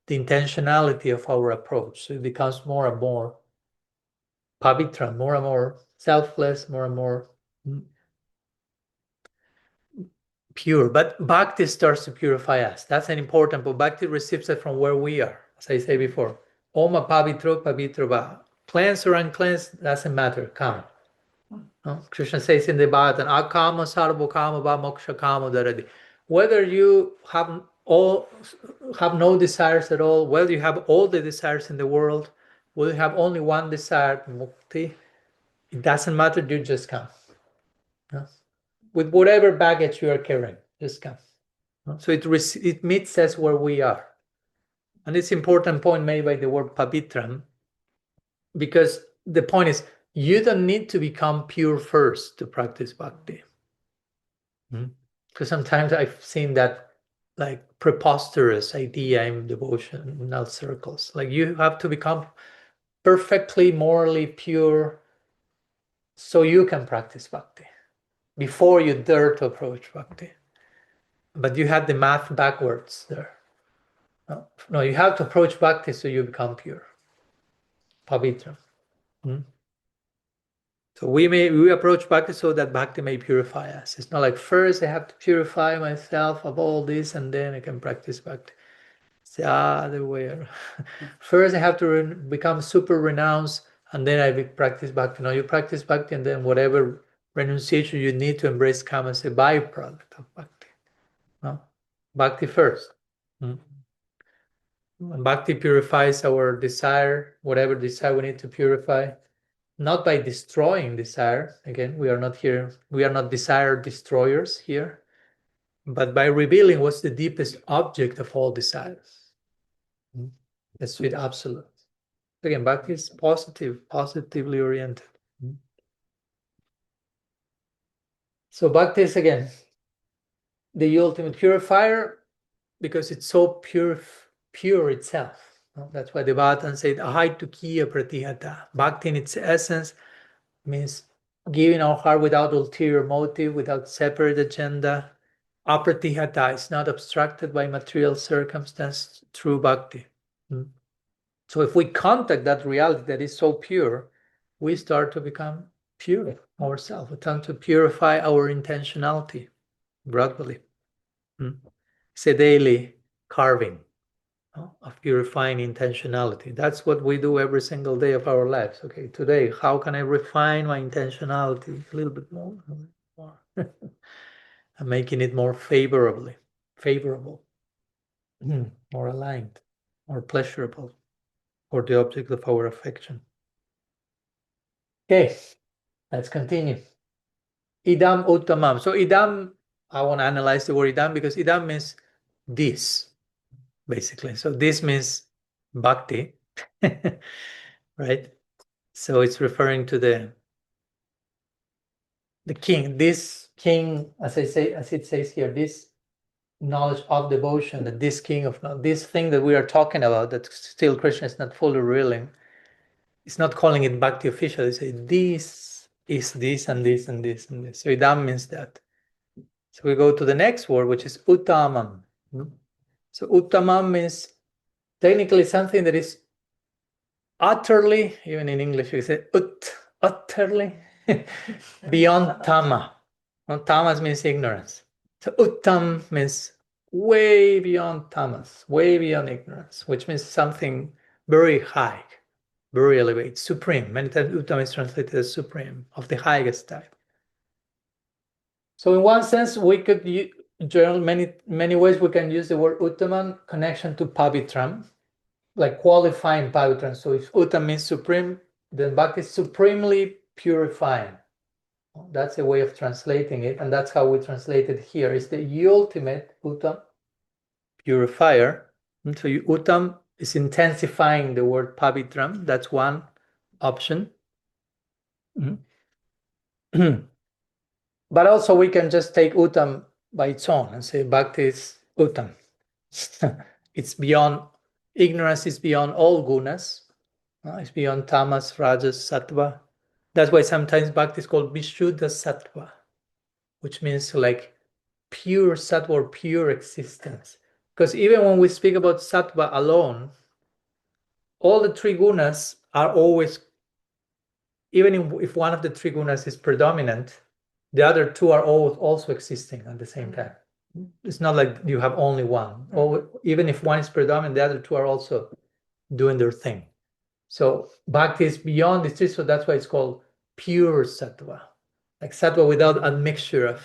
the intentionality of our approach. So it becomes more and more pavitram, more and more selfless, more and more pure. But bhakti starts to purify us. That's an important, but bhakti receives it from where we are. As I say before, Oma pavitro pavitro va. Cleansed or uncleansed, doesn't matter. Come. No? Krishna says in the Bhagavatam, akama sarvo kama va moksha kama daradi. Whether you have no desires at all, whether you have all the desires in the world, whether you have only one desire, mukti, it doesn't matter, you just come. No? With whatever baggage you are carrying, just come. No? So it meets us where we are. And it's an important point made by the word pavitram, because the point is, you don't need to become pure first to practice bhakti. Because sometimes I've seen that like preposterous idea in devotional circles. Like you have to become perfectly morally pure so you can practice bhakti before you dare to approach bhakti. But you had the math backwards there. No, you have to approach bhakti so you become pure. Pavitram. So we approach bhakti so that bhakti may purify us. It's not like first I have to purify myself of all this and then I can practice bhakti. It's the other way around. First I have to become super renounced and then I practice bhakti. No, you practice bhakti and then whatever renunciation you need to embrace comes as a byproduct of bhakti. No? Bhakti first. Bhakti purifies our desire, whatever desire we need to purify. Not by destroying desire. Again, we are not desire destroyers here, but by revealing what's the deepest object of all desires. The sweet absolute. Again, bhakti is positively oriented. So bhakti is again the ultimate purifier because it's so pure itself. That's why the Bhagavatān said, ahaitukīya pratihata. Bhakti in its essence means giving our heart without ulterior motive, without separate agenda. Apratihata is not obstructed by material circumstance, true bhakti. So if we contact that reality that is so pure, we start to become pure ourselves. We tend to purify our intentionality gradually. It's a daily carving of purifying intentionality. That's what we do every single day of our lives. Okay, today, how can I refine my intentionality a little bit more? I'm making it more favorable, more aligned, more pleasurable for the object of our affection. Okay, let's continue. Idam uttamam. So idam, I want to analyze the word idam because idam means this, basically. So this means bhakti, right? So it's referring to the king. This king, as it says here, this knowledge of devotion, that this king of this thing that we are talking about, that still Krishna is not fully revealing. It's not calling it bhakti officially. They say this is this and this and this and this. So idam means that. So we go to the next word, which is uttamam. So uttamam means technically something that is utterly, even in English you say utterly beyond tama. Tamas means ignorance. So uttam means way beyond tamas, way beyond ignorance, which means something very high, very elevated, supreme. Many times uttam is translated as supreme, of the highest type. So in one sense, we could many ways we can use the word uttaman connection to pavitram, like qualifying pavitram. So if uttam means supreme, then bhakti is supremely purifying. That's a way of translating it, and that's how we translate it here. It's the ultimate uttam, purifier. And so uttam is intensifying the word pavitram. That's one option. But also we can just take uttam by its own and say bhakti is uttam. It's beyond, ignorance is beyond all gunas. It's beyond tamas, rajas, sattva. That's why sometimes bhakti is called vishuddha sattva, which means like pure sattva or pure existence. Because even when we speak about sattva alone, all the three gunas are always, even if one of the three gunas is predominant, the other two are also existing at the same time. It's not like you have only one. Even if one is predominant, the other two are also doing their thing. So bhakti is beyond this, so that's why it's called pure sattva, like sattva without a mixture of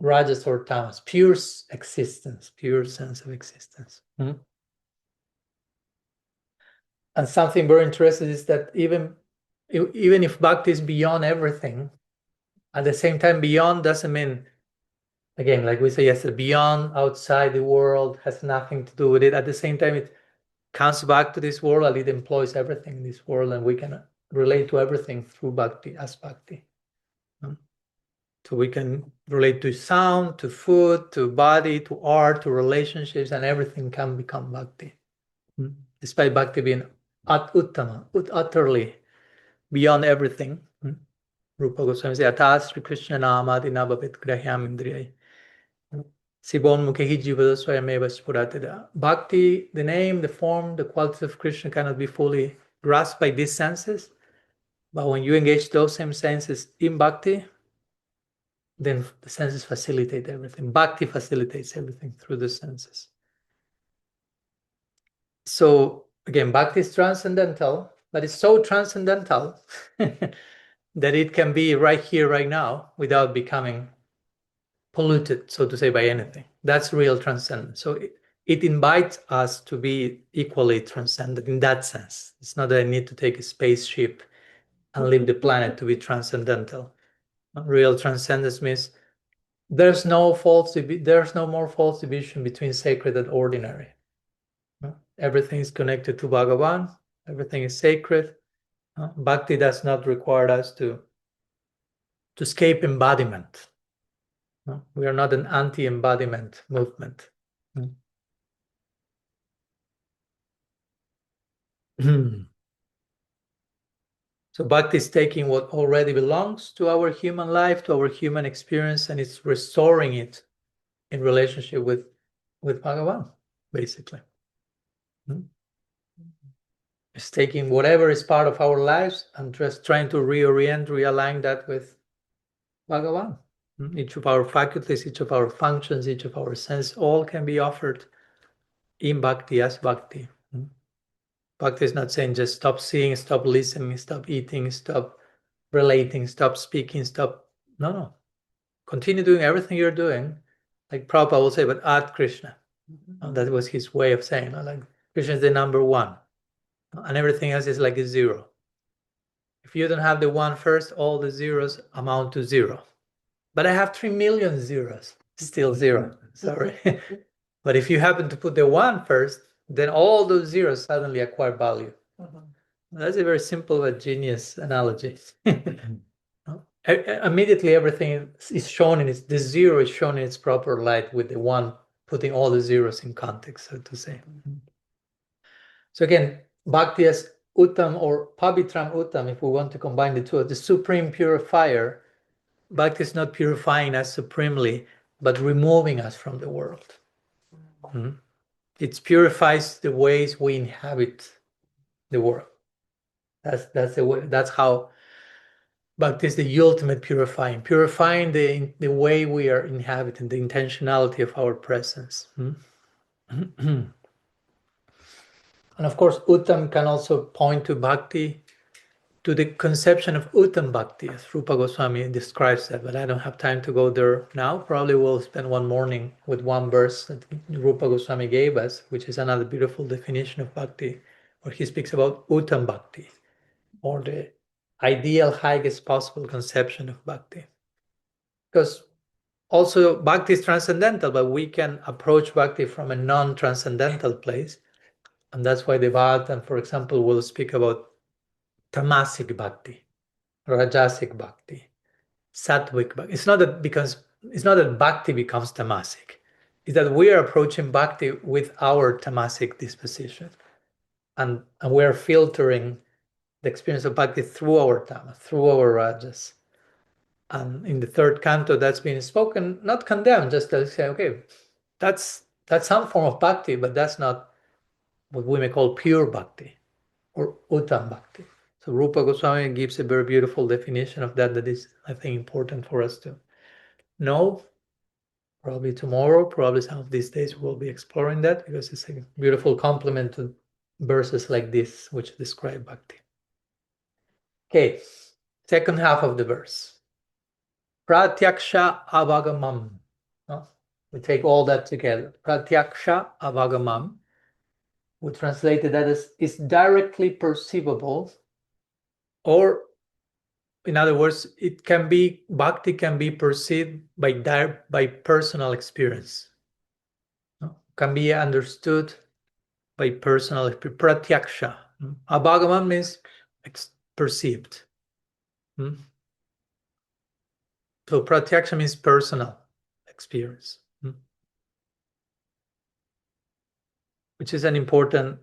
rajas or tamas, pure existence, pure sense of existence. And something very interesting is that even if bhakti is beyond everything, at the same time, beyond doesn't mean, again, like we say yesterday, beyond, outside the world, has nothing to do with it. At the same time, it comes back to this world and it employs everything in this world, and we can relate to everything through bhakti, as bhakti. So we can relate to sound, to food, to body, to art, to relationships, and everything can become bhakti. Despite bhakti being uttamam, utterly beyond everything. Rupa Goswami says, Atas Sri Krishna Namadi Nabhavit Grahyam Indriyai. Sibon Mukhehi Jivada Swayameva Spuratida. Bhakti, the name, the form, the qualities of Krishna cannot be fully grasped by these senses. But when you engage those same senses in bhakti, then the senses facilitate everything. Bhakti facilitates everything through the senses. So again, bhakti is transcendental, but it's so transcendental that it can be right here, right now, without becoming polluted, so to say, by anything. That's real transcendence. So it invites us to be equally transcendent in that sense. It's not that I need to take a spaceship and leave the planet to be transcendental. Real transcendence means there's no more false division between sacred and ordinary. Everything is connected to Bhagavān. Everything is sacred. Bhakti does not require us to escape embodiment. We are not an anti-embodiment movement. So bhakti is taking what already belongs to our human life, to our human experience, and it's restoring it in relationship with Bhagavān, basically. It's taking whatever is part of our lives and just trying to reorient, realign that with Bhagavān. Each of our faculties, each of our functions, each of our senses, all can be offered in bhakti as bhakti. Bhakti is not saying just stop seeing, stop listening, stop eating, stop relating, stop speaking, stop. No. Continue doing everything you're doing. Like Prabhupada will say, but add Krishna. That was his way of saying, like Krishna is the number one. And everything else is like a zero. If you don't have the one first, all the zeros amount to zero. But I have 3 million zeros. Still zero. Sorry. But if you happen to put the one first, then all those zeros suddenly acquire value. That's a very simple but genius analogy. Immediately everything is shown in the zero is shown in its proper light, with the one putting all the zeros in context, so to say. So again, bhakti as uttam or pavitram uttam, if we want to combine the two, the supreme purifier. Bhakti is not purifying us supremely, but removing us from the world. It purifies the ways we inhabit the world. That's the way. That's how bhakti is the ultimate purifying the way we are inhabiting, the intentionality of our presence. And of course, uttam can also point to bhakti, to the conception of uttam bhakti, as Rupa Goswami describes that, but I don't have time to go there now. Probably we'll spend one morning with one verse that Rupa Goswami gave us, which is another beautiful definition of bhakti, where he speaks about uttam bhakti, or the ideal, highest possible conception of bhakti. Because also bhakti is transcendental, but we can approach bhakti from a non-transcendental place. And that's why the Bhagavatam, for example, will speak about tamasic bhakti, rajasic bhakti, sattvic bhakti. It's not that bhakti becomes tamasic. It's that we are approaching bhakti with our tamasic disposition. And we are filtering the experience of bhakti through our tamas, through our rajas. And in the third canto, that's being spoken, not condemned, just to say, okay, that's some form of bhakti, but that's not what we may call pure bhakti or uttam bhakti. So Rupa Goswami gives a very beautiful definition of that is, I think, important for us to know. Probably tomorrow, probably some of these days we'll be exploring that, because it's a beautiful complement to verses like this, which describe bhakti. Okay, second half of the verse. Pratyakṣāvagamam. We take all that together. Pratyakṣāvagamam. We translated that as is directly perceivable, or in other words, bhakti can be perceived by personal experience. Can be understood by personal experience. Pratyaksha. Avagamam means perceived. So pratyaksha means personal experience, which is an important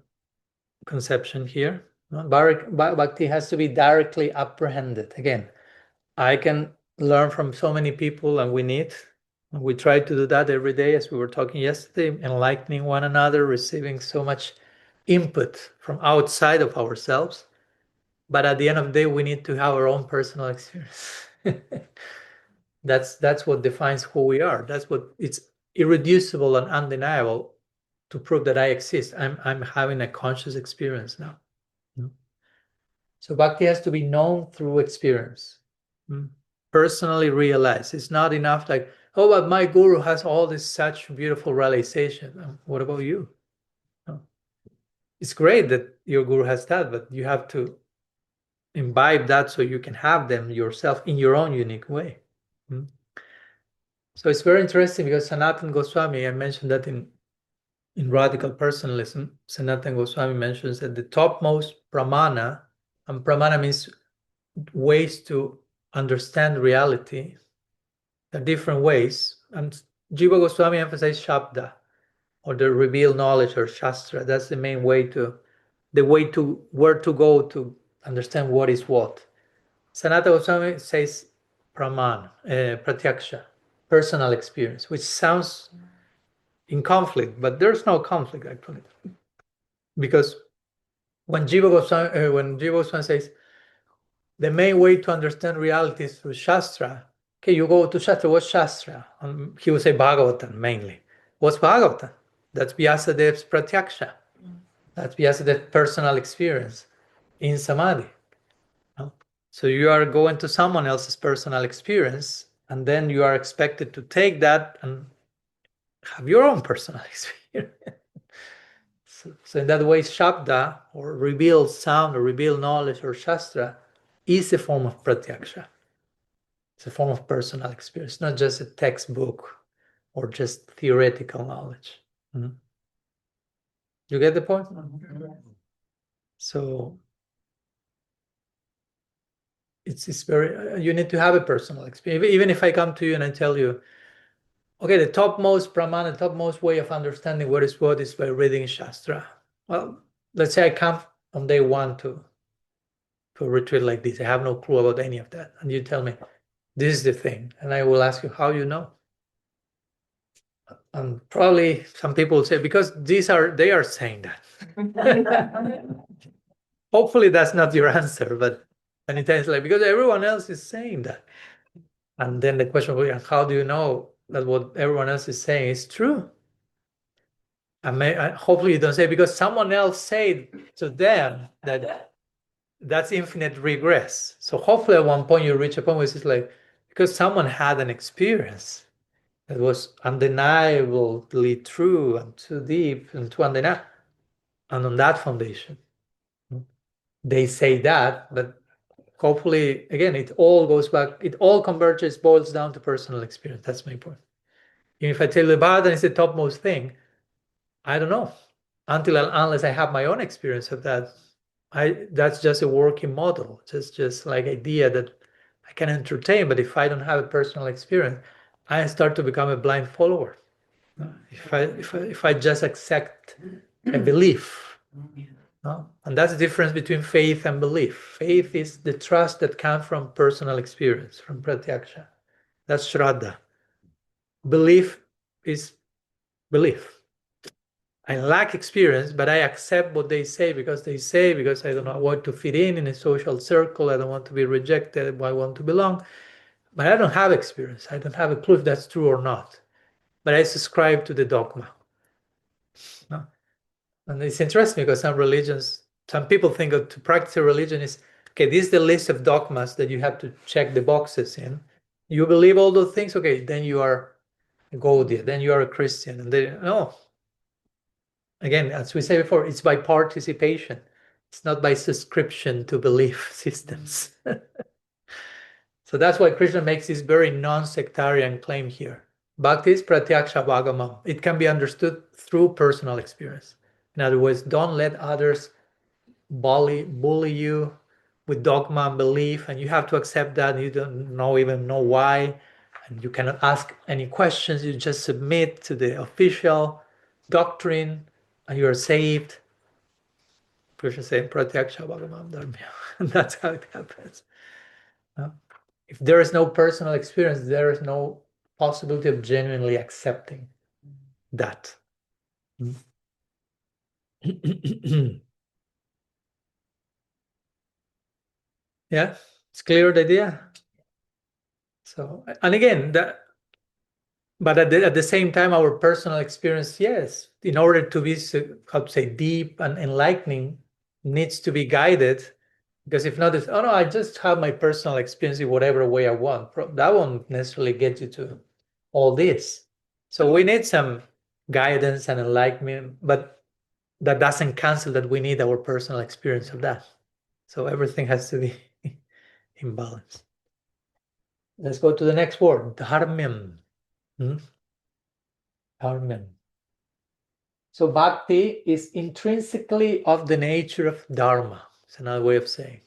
conception here. Bhakti has to be directly apprehended. Again, I can learn from so many people, and we try to do that every day, as we were talking yesterday, enlightening one another, receiving so much input from outside of ourselves. But at the end of the day, we need to have our own personal experience. That's what defines who we are. That's what it's irreducible and undeniable to prove that I exist. I'm having a conscious experience now. So bhakti has to be known through experience, personally realized. It's not enough like, oh, but my guru has all this such beautiful realization. What about you? No. It's great that your guru has that, but you have to imbibe that so you can have them yourself in your own unique way. So it's very interesting because Sanatana Goswami, I mentioned that in Radical Personalism, Sanatana Goswami mentions that the topmost pramana, and pramana means ways to understand reality, there are different ways. And Jiva Goswami emphasized Shabda, or the revealed knowledge, or Shastra. That's the main way where to go to understand what is what. Sanatana Goswami says praman, pratyaksha, personal experience, which sounds in conflict, but there's no conflict actually. Because when Jiva Goswami says the main way to understand reality is through Shastra, okay, you go to Shastra, what's Shastra? He would say Bhagavatam mainly. What's Bhagavatam? That's Vyasadev's pratyaksha. That's Vyasadev's personal experience in Samadhi. So you are going to someone else's personal experience, and then you are expected to take that and have your own personal experience. So in that way, Shabda, or revealed sound, or revealed knowledge, or Shastra, is a form of pratyaksha. It's a form of personal experience, not just a textbook or just theoretical knowledge. You get the point? So it's very, you need to have a personal experience. Even if I come to you and I tell you, okay, the topmost pramana, the topmost way of understanding what is by reading Shastra. Well, let's say I come on day one to a retreat like this. I have no clue about any of that. And you tell me, this is the thing. And I will ask you, how you know? And probably some people will say, because they are saying that. Hopefully that's not your answer, but many times like, because everyone else is saying that. And then the question will be, how do you know that what everyone else is saying is true? Hopefully you don't say, because someone else said to them that that's infinite regress. So hopefully at one point you reach a point where it's like, because someone had an experience that was undeniably true and too deep and too undeniable. And on that foundation, they say that, but hopefully, again, it all goes back, it all converges, boils down to personal experience. That's my point. Even if I tell you Bhagavatam is the topmost thing, I don't know. Unless I have my own experience of that, that's just a working model. Just like idea that I can entertain, but if I don't have a personal experience, I start to become a blind follower. If I just accept a belief. And that's the difference between faith and belief. Faith is the trust that comes from personal experience, from pratyaksha. That's shraddha. Belief is belief. I lack experience, but I accept what they say because I don't want to fit in a social circle. I don't want to be rejected. I want to belong. But I don't have experience. I don't have a clue if that's true or not. But I subscribe to the dogma. No? And it's interesting because some people think of to practice a religion is, okay, this is the list of dogmas that you have to check the boxes in. You believe all those things, okay, then you are a Gaudiya, then you are a Christian. And no. Again, as we said before, it's by participation. It's not by subscription to belief systems. So that's why Krishna makes this very non-sectarian claim here. Bhakti is pratyakṣāvagamam. It can be understood through personal experience. In other words, don't let others bully you with dogma and belief, and you have to accept that. You don't even know why. And you cannot ask any questions, you just submit to the official doctrine and you are saved. Krishna saying, pratyakṣāvagamam, dharmyam. And that's how it happens. If there is no personal experience, there is no possibility of genuinely accepting that. Yeah, it's clear the idea. So, and again, but at the same time, our personal experience, yes, in order to be, how to say, deep and enlightening, needs to be guided. Because if not, oh no, I just have my personal experience in whatever way I want. That won't necessarily get you to all this. So we need some guidance and enlightenment, but that doesn't cancel that we need our personal experience of that. So everything has to be in balance. Let's go to the next word, dharmyam. Dharmyam. So bhakti is intrinsically of the nature of dharma. It's another way of saying.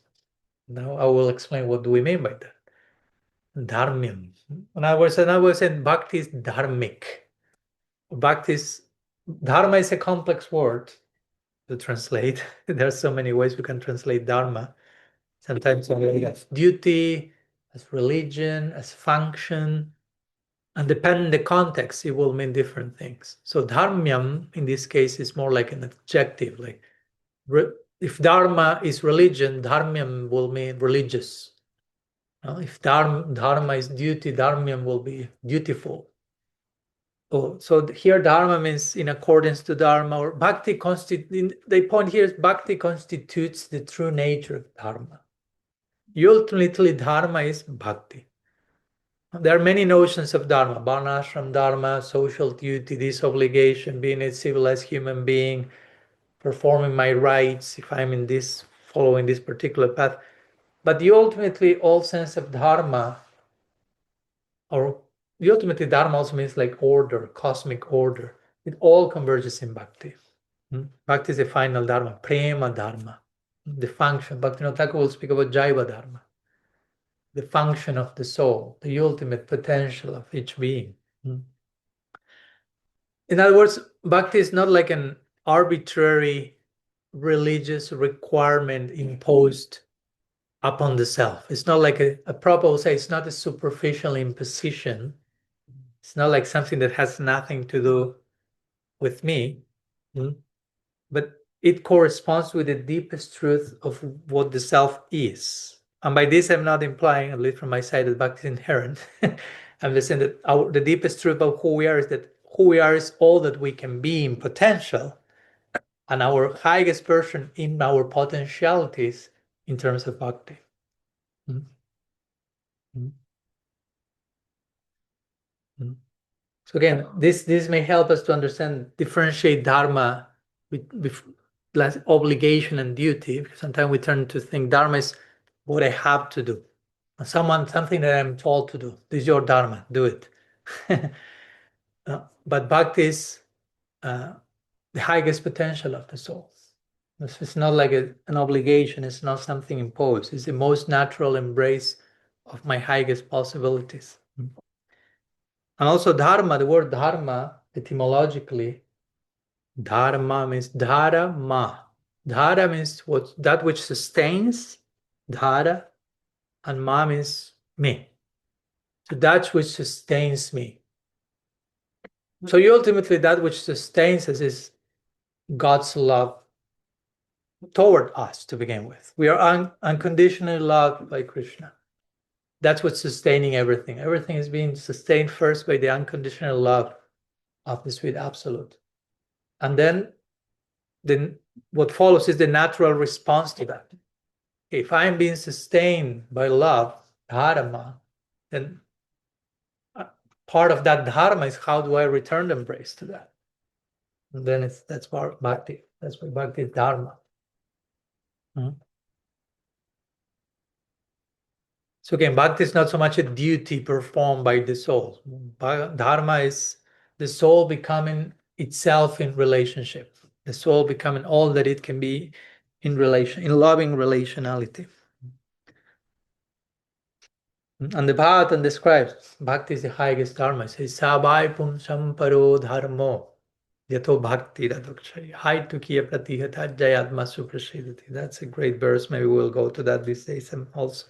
Now I will explain what do we mean by that. Dharmyam. Another way of saying bhakti is dharmic. Dharma is a complex word to translate. There are so many ways we can translate dharma. Sometimes as duty, as religion, as function, and depending on the context, it will mean different things. So dharmyam in this case is more like an adjective. Like if dharma is religion, dharmyam will mean religious. If dharma is duty, dharmyam will be dutiful. Oh, so here dharma means in accordance to dharma, or bhakti the point here is bhakti constitutes the true nature of dharma. Ultimately, dharma is bhakti. There are many notions of dharma: varnashram dharma, social duty, disobligation, being a civilized human being, performing my rights if I'm in this, following this particular path. But ultimately, all sense of dharma, or ultimately dharma also means like order, cosmic order. It all converges in bhakti. Bhakti is the final dharma, prema dharma, the function. Bhaktivinoda Thakur will speak about jaiva dharma, the function of the soul, the ultimate potential of each being. In other words, bhakti is not like an arbitrary religious requirement imposed upon the self. It's not like a Prabhupada will say, it's not a superficial imposition. It's not like something that has nothing to do with me, but it corresponds with the deepest truth of what the self is. And by this, I'm not implying, at least from my side, that bhakti is inherent. I'm just saying that the deepest truth of who we are is that who we are is all that we can be in potential, and our highest version in our potentialities in terms of bhakti. So again, this may help us to understand, differentiate dharma with obligation and duty. Sometimes we turn to think dharma is what I have to do. Something that I'm told to do. This is your dharma, do it. But bhakti is the highest potential of the soul. It's not like an obligation, it's not something imposed. It's the most natural embrace of my highest possibilities. And also dharma, the word dharma, etymologically, dharma means dharma. Dhara means that which sustains, dhara, and ma means me. So that which sustains me. So ultimately that which sustains us is God's love toward us to begin with. We are unconditionally loved by Krishna. That's what's sustaining everything. Everything is being sustained first by the unconditional love of the sweet absolute. And then what follows is the natural response to that. If I'm being sustained by love, dharma, then part of that dharma is how do I return the embrace to that? And then that's part bhakti. That's why bhakti is dharma. So again, bhakti is not so much a duty performed by the soul. Dharma is the soul becoming itself in relationship. The soul becoming all that it can be in loving relationality. And the Bhagavatam describes bhakti is the highest dharma. It says, Savai pumsam paro dharmo yato bhakti radakshaya hai tukiya pratihata jayatma suprasidati. That's a great verse. Maybe we'll go to that these days also.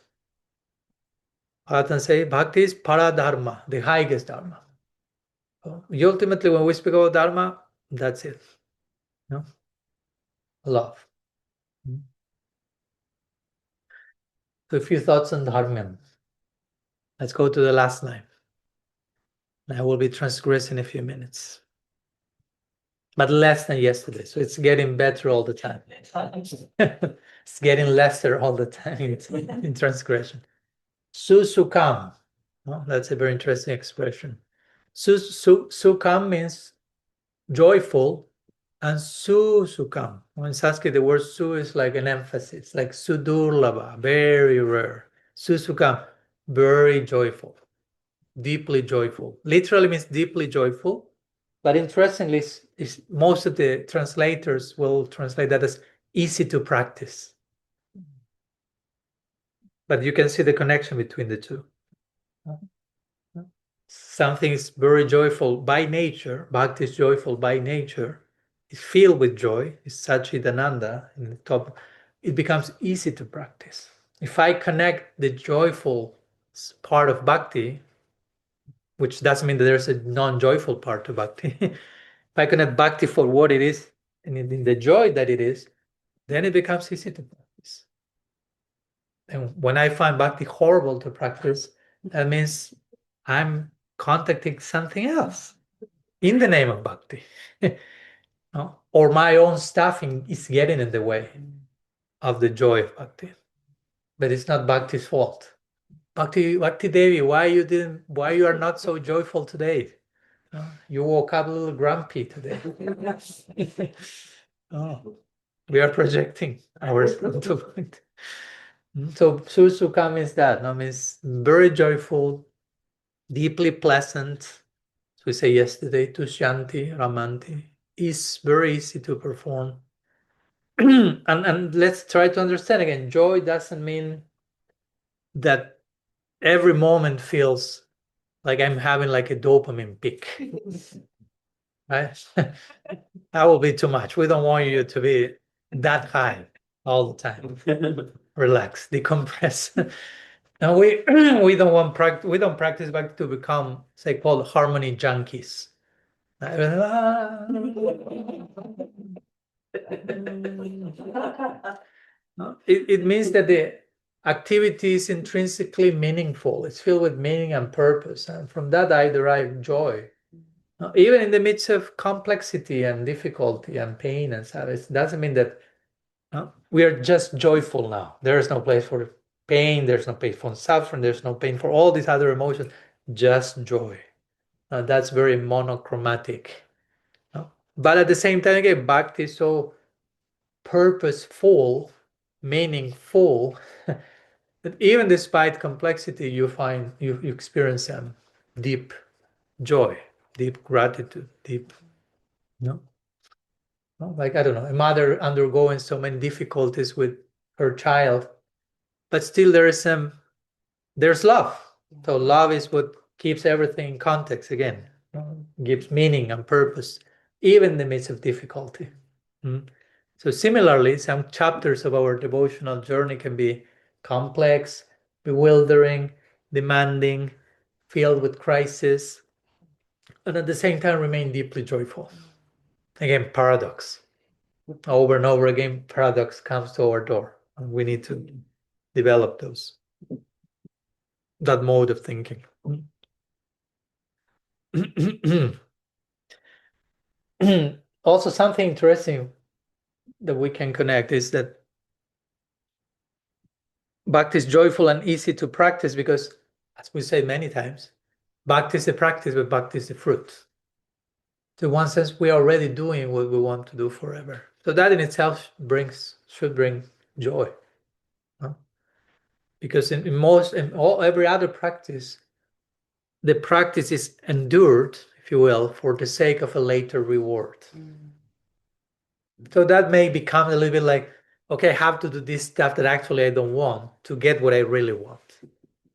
Bhagavatam says, bhakti is para dharma, the highest dharma. So ultimately, when we speak about dharma, that's it. No? Love. So a few thoughts on dharmyam. Let's go to the last line. I will be transgressing a few minutes. But less than yesterday. So it's getting better all the time. It's getting lesser all the time in transgression. Susukham. Oh, that's a very interesting expression. Sukham means joyful, and susukham. In Sanskrit, the word su is like an emphasis, like sudurlabha, very rare. Susukham, very joyful, deeply joyful. Literally means deeply joyful, but interestingly, most of the translators will translate that as easy to practice. But you can see the connection between the two. Something is very joyful by nature, bhakti is joyful by nature, is filled with joy, is Satchidananda in the top, it becomes easy to practice. If I connect the joyful part of bhakti, which doesn't mean that there's a non-joyful part to bhakti, if I connect bhakti for what it is and in the joy that it is, then it becomes easy to practice. And when I find bhakti horrible to practice, that means I'm contacting something else in the name of bhakti. No? Or my own stuffing is getting in the way of the joy of bhakti. But it's not bhakti's fault. Bhakti Devi, why you are not so joyful today? You woke up a little grumpy today. Oh, we are projecting our spiritual. So Susukham means that, means very joyful, deeply pleasant. So we say yesterday, Tushyanti, Ramanti, is very easy to perform. and let's try to understand again, joy doesn't mean that every moment feels like I'm having like a dopamine peak. Right? That will be too much. We don't want you to be that high all the time. Relax, decompress. Now we don't practice back to become, say, called harmony junkies. It means that the activity is intrinsically meaningful. It's filled with meaning and purpose, and from that I derive joy. Even in the midst of complexity and difficulty and pain and sadness, it doesn't mean that we are just joyful now. There is no place for pain, there's no place for suffering, there's no pain for all these other emotions, just joy. That's very monochromatic. But at the same time, again, bhakti is so purposeful, meaningful, that even despite complexity, you experience deep joy, deep gratitude, deep, like, I don't know, a mother undergoing so many difficulties with her child, but still there's love. So love is what keeps everything in context again, gives meaning and purpose, even in the midst of difficulty. So similarly, some chapters of our devotional journey can be complex, bewildering, demanding, filled with crisis, and at the same time remain deeply joyful. Again, paradox. Over and over again, paradox comes to our door, and we need to develop that mode of thinking. Also, something interesting that we can connect is that bhakti is joyful and easy to practice because, as we say many times, bhakti is the practice, but bhakti is the fruit. So in one sense, we are already doing what we want to do forever. So that in itself should bring joy. Because every other practice, the practice is endured, if you will, for the sake of a later reward. So that may become a little bit like, okay, I have to do this stuff that actually I don't want to get what I really want.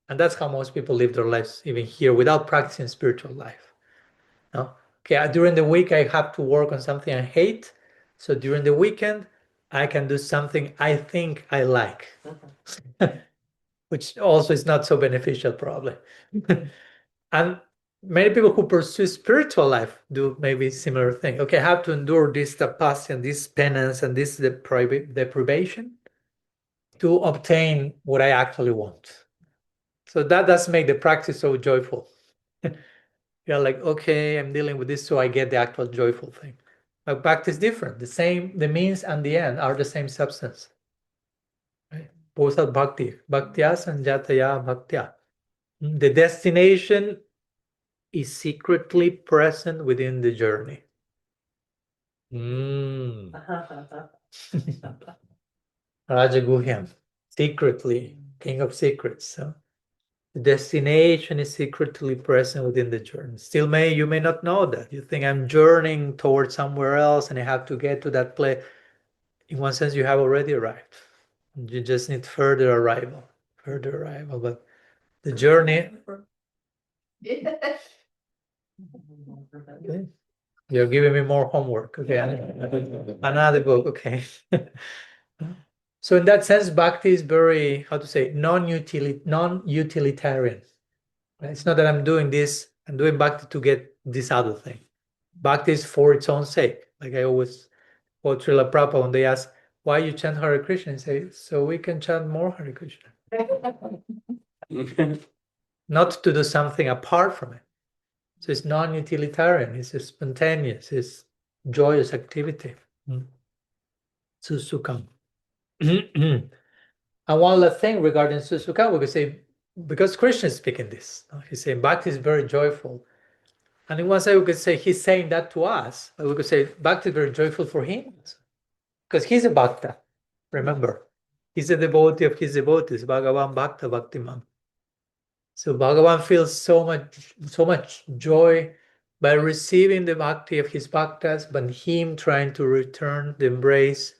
And that's how most people live their lives, even here, without practicing spiritual life. No? Okay, during the week, I have to work on something I hate. So during the weekend, I can do something I think I like, which also is not so beneficial, probably. And many people who pursue spiritual life do maybe similar thing. Okay, I have to endure this tapasya, this penance, and this deprivation to obtain what I actually want. So that does make the practice so joyful. You're like, okay, I'm dealing with this, so I get the actual joyful thing. But practice is different. The means and the end are the same substance. Right? Both are bhakti. Bhaktya sanjataya bhaktya. The destination is secretly present within the journey. Raja-guhyam, secretly, king of secrets. So the destination is secretly present within the journey. Still, you may not know that. You think I'm journeying towards somewhere else and I have to get to that place. In one sense, you have already arrived. You just need further arrival. But the journey. Okay. You're giving me more homework. Okay. Another book. Okay. So in that sense, bhakti is very, how to say, non-utilitarian. It's not that I'm doing this, I'm doing bhakti to get this other thing. Bhakti is for its own sake. Like I always quote Srila Prabhupada when they ask, why you chant Hare Krishna? And say, so we can chant more Hare Krishna. Not to do something apart from it. So it's non-utilitarian, it's a spontaneous, it's joyous activity. Susukham. And one last thing regarding susukham, we could say, because Krishna is speaking this, he's saying Bhakti is very joyful. And in one side, we could say he's saying that to us, but we could say Bhakti is very joyful for him, because he's a Bhakta. Remember, he's a devotee of his devotees, Bhagavan Bhakta Bhaktiman. So Bhagavan feels so much joy by receiving the bhakti of his bhaktas, but him trying to return the embrace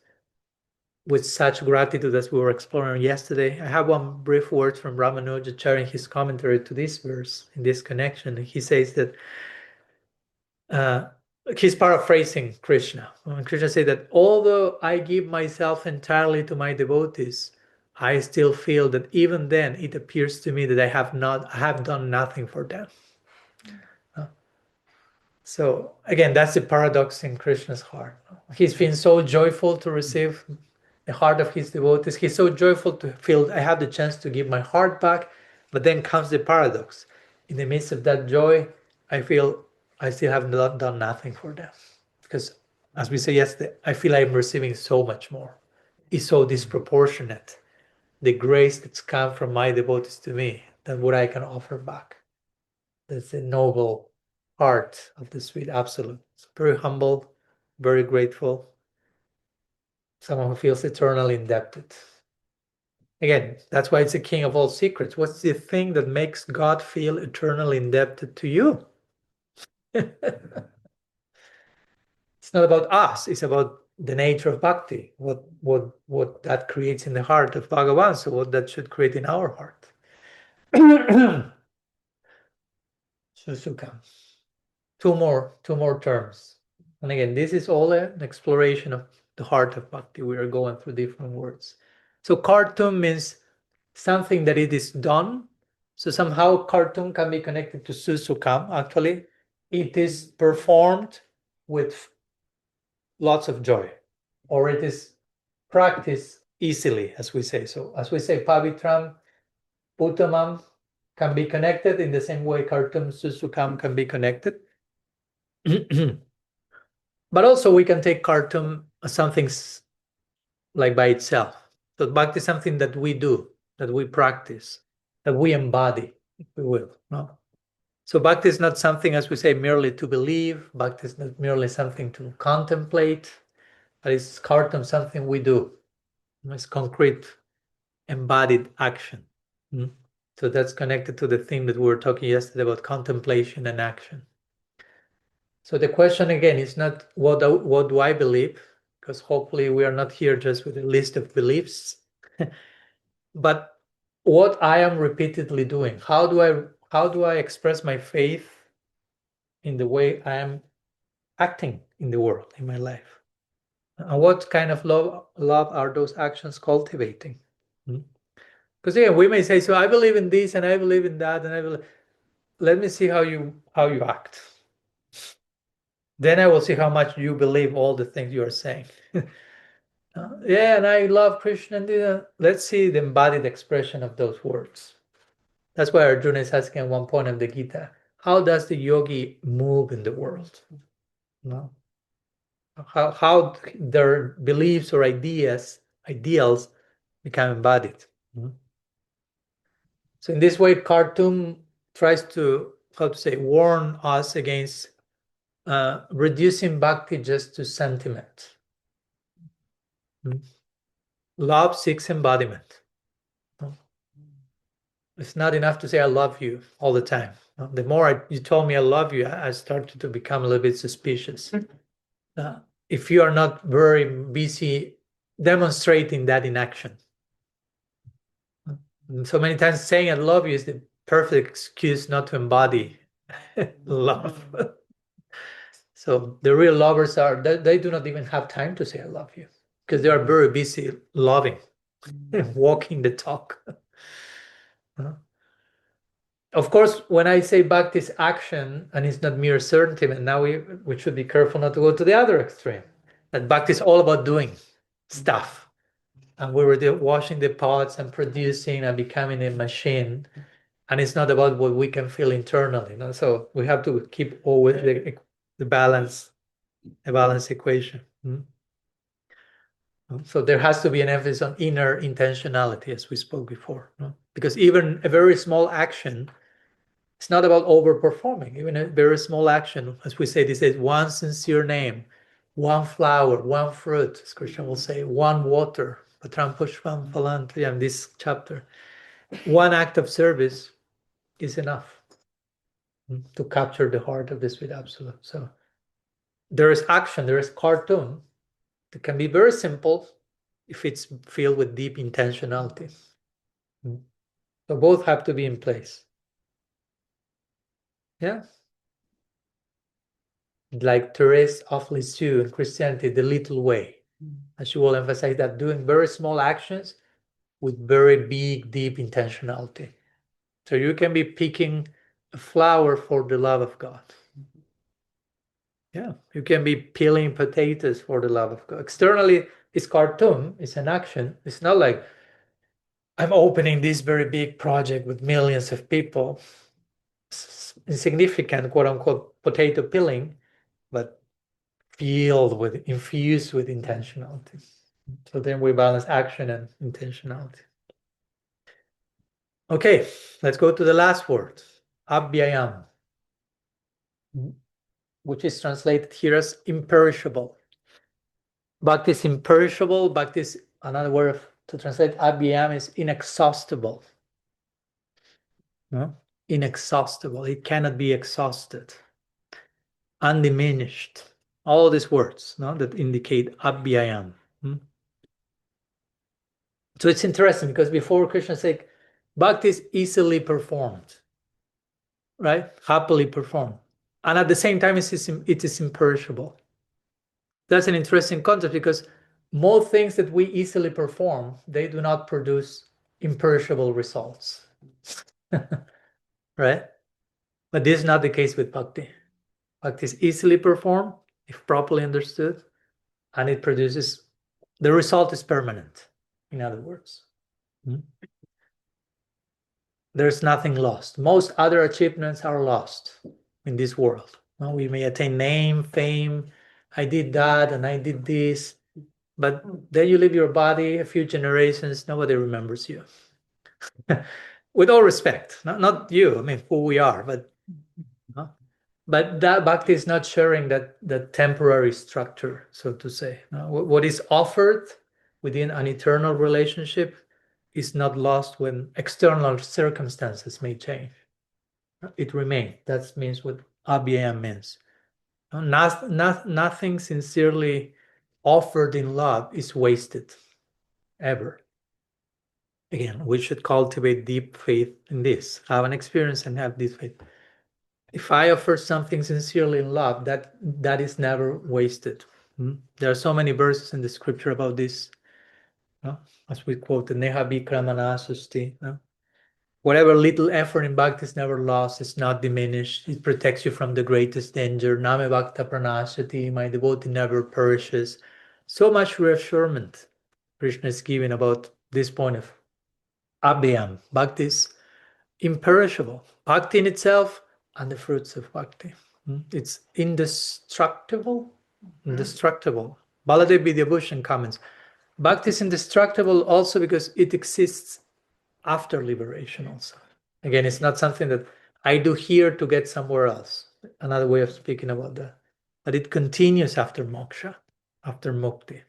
with such gratitude as we were exploring yesterday. I have one brief word from Ramanujacharya in his commentary to this verse, in this connection. He says that he's paraphrasing Krishna. Krishna said that although I give myself entirely to my devotees, I still feel that even then it appears to me that I have done nothing for them. So again, that's the paradox in Krishna's heart. He's been so joyful to receive the heart of his devotees. He's so joyful to feel I have the chance to give my heart back, but then comes the paradox. In the midst of that joy, I feel I still have not done nothing for them. Because as we said yesterday, I feel I'm receiving so much more. It's so disproportionate, the grace that's come from my devotees to me, than what I can offer back. That's the noble heart of the sweet absolute. It's very humble, very grateful. Someone who feels eternally indebted. Again, that's why it's the king of all secrets. What's the thing that makes God feel eternally indebted to you? It's not about us, it's about the nature of bhakti, what that creates in the heart of Bhagavan, so what that should create in our heart. Susukham. Two more terms. And again, this is all an exploration of the heart of bhakti. We are going through different words. So kartum means something that it is done. So somehow kartum can be connected to susukham. Actually, it is performed with lots of joy, or it is practiced easily, as we say. So as we say, pavitram, uttamam can be connected in the same way kartum, susukham can be connected. But also we can take kartum as something like by itself. So bhakti is something that we do, that we practice, that we embody, if we will. No? So bhakti is not something, as we say, merely to believe. Bhakti is not merely something to contemplate, but it's kartum, something we do. It's concrete, embodied action. So that's connected to the theme that we were talking yesterday about contemplation and action. So the question again is not what do I believe, because hopefully we are not here just with a list of beliefs, but what I am repeatedly doing. How do I express my faith in the way I am acting in the world, in my life? And what kind of love are those actions cultivating? Because again, we may say, so I believe in this and I believe in that, and I believe. Let me see how you act. Then I will see how much you believe all the things you are saying. Yeah, and I love Krishna. And let's see the embodied expression of those words. That's why Arjuna is asking at one point of the Gita, how does the yogi move in the world? No? How their beliefs or ideals become embodied. So in this way, kartum tries to, warn us against reducing bhakti just to sentiment. Love seeks embodiment. It's not enough to say I love you all the time. The more you told me I love you, I started to become a little bit suspicious. If you are not very busy demonstrating that in action. So many times saying I love you is the perfect excuse not to embody love. So the real lovers they do not even have time to say I love you because they are very busy loving, walking the talk. Of course, when I say bhakti is action and it's not mere sentiment, now we should be careful not to go to the other extreme. That bhakti is all about doing stuff. And we were washing the pots and producing and becoming a machine. And it's not about what we can feel internally. So we have to keep always the balance, a balanced equation. So there has to be an emphasis on inner intentionality, as we spoke before. Because even a very small action, it's not about overperforming. Even a very small action, as we say, this is one sincere name, one flower, one fruit, as Krishna will say, one water, pavitram pushpam phalantriyam, this chapter. One act of service is enough to capture the heart of the sweet absolute. So there is action, there is kartum. It can be very simple if it's filled with deep intentionality. So both have to be in place. Yeah. Like Therese of Lisieux in Christianity, the little way. And she will emphasize that doing very small actions with very big, deep intentionality. So you can be picking a flower for the love of God. Yeah, you can be peeling potatoes for the love of God. Externally, it's kartum, it's an action. It's not like I'm opening this very big project with millions of people. Insignificant, quote unquote, potato peeling, but infused with intentionality. So then we balance action and intentionality. Okay, let's go to the last word, avyayam, which is translated here as imperishable. Bhakti is imperishable. Bhakti is another word to translate avyayam is inexhaustible. No? Inexhaustible. It cannot be exhausted. Undiminished. All these words that indicate avyayam. So it's interesting because before Krishna said, bhakti is easily performed, right? Happily performed. And at the same time, it is imperishable. That's an interesting concept because most things that we easily perform, they do not produce imperishable results, right? But this is not the case with bhakti. Bhakti is easily performed if properly understood, and it produces, the result is permanent, in other words. There's nothing lost. Most other achievements are lost in this world. We may attain name, fame, I did that and I did this, but then you leave your body, a few generations, nobody remembers you. With all respect, not you, I mean, who we are, but that bhakti is not sharing that temporary structure, so to say. What is offered within an eternal relationship is not lost when external circumstances may change. It remains. That means what avyayam means. Nothing sincerely offered in love is wasted, ever. Again, we should cultivate deep faith in this, have an experience and have this faith. If I offer something sincerely in love, that is never wasted. There are so many verses in the scripture about this, as we quote the Neha-bikramana-susti. Whatever little effort in bhakti is never lost, it's not diminished, it protects you from the greatest danger. Name bhakta pranashati, my devotee never perishes. So much reassurance Krishna is giving about this point of avyayam. Bhakti is imperishable. Bhakti in itself and the fruits of bhakti. It's indestructible. Indestructible. Baladev Vidyabhushan comments, bhakti is indestructible also because it exists after liberation also. Again, it's not something that I do here to get somewhere else. Another way of speaking about that. But it continues after moksha, after mukti.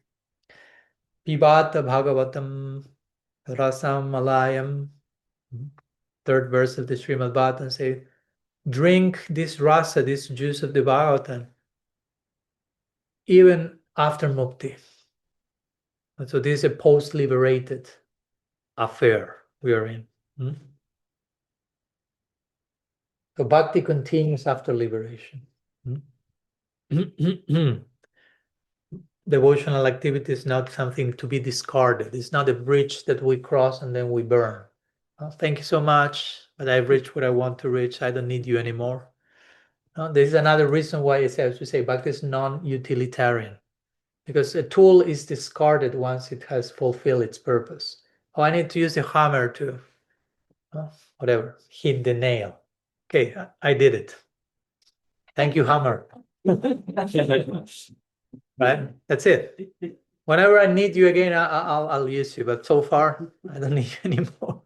Pibata bhagavatam rasam malayam. Third verse of the Srimad Bhagavatam says, drink this rasa, this juice of the Bhagavatam, even after mukti. And so this is a post-liberated affair we are in. So bhakti continues after liberation. Devotional activity is not something to be discarded. It's not a bridge that we cross and then we burn. Thank you so much, but I've reached what I want to reach. I don't need you anymore. This is another reason why it says, we say bhakti is non-utilitarian, because a tool is discarded once it has fulfilled its purpose. Oh, I need to use a hammer to, whatever, hit the nail. Okay, I did it. Thank you, hammer. Right? That's it. Whenever I need you again, I'll use you. But so far, I don't need you anymore.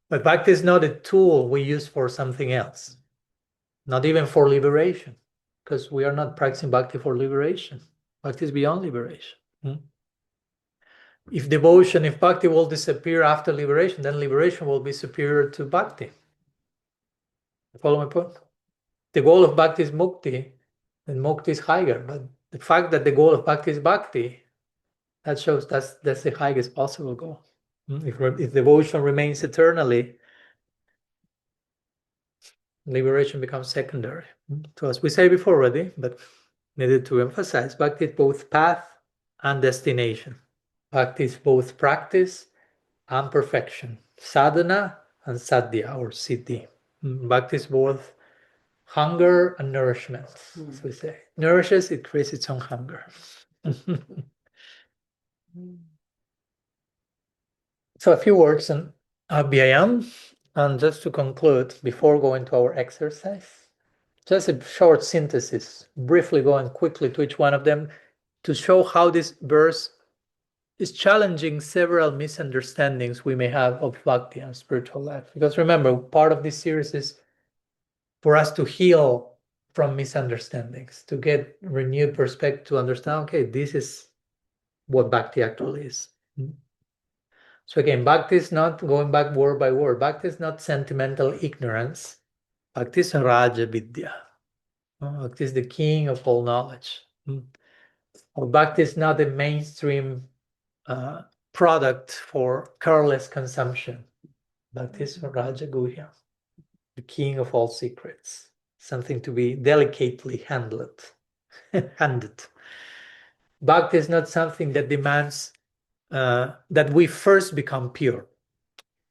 But bhakti is not a tool we use for something else. Not even for liberation. Because we are not practicing bhakti for liberation. Bhakti is beyond liberation. If bhakti will disappear after liberation, then liberation will be superior to bhakti. Follow my point? The goal of bhakti is mukti, and mukti is higher. But the fact that the goal of bhakti is bhakti, that shows that's the highest possible goal. If devotion remains eternally, liberation becomes secondary. So as we say before already, but needed to emphasize, bhakti is both path and destination. Bhakti is both practice and perfection. Sadhana and sadhya or siddhi. Bhakti is both hunger and nourishment, as we say. Nourishes, it creates its own hunger. So a few words on avyayam, and just to conclude, before going to our exercise, just a short synthesis, briefly going quickly to each one of them, to show how this verse is challenging several misunderstandings we may have of bhakti and spiritual life. Because remember, part of this series is for us to heal from misunderstandings, to get renewed perspective, to understand, okay, this is what bhakti actually is. So again, bhakti is not going back word by word. Bhakti is not sentimental ignorance. Bhakti is rāja-vidyā. Bhakti is the king of all knowledge. Bhakti is not a mainstream product for careless consumption. Bhakti is rāja-guhyam, the king of all secrets, something to be delicately handled. Bhakti is not something that demands that we first become pure.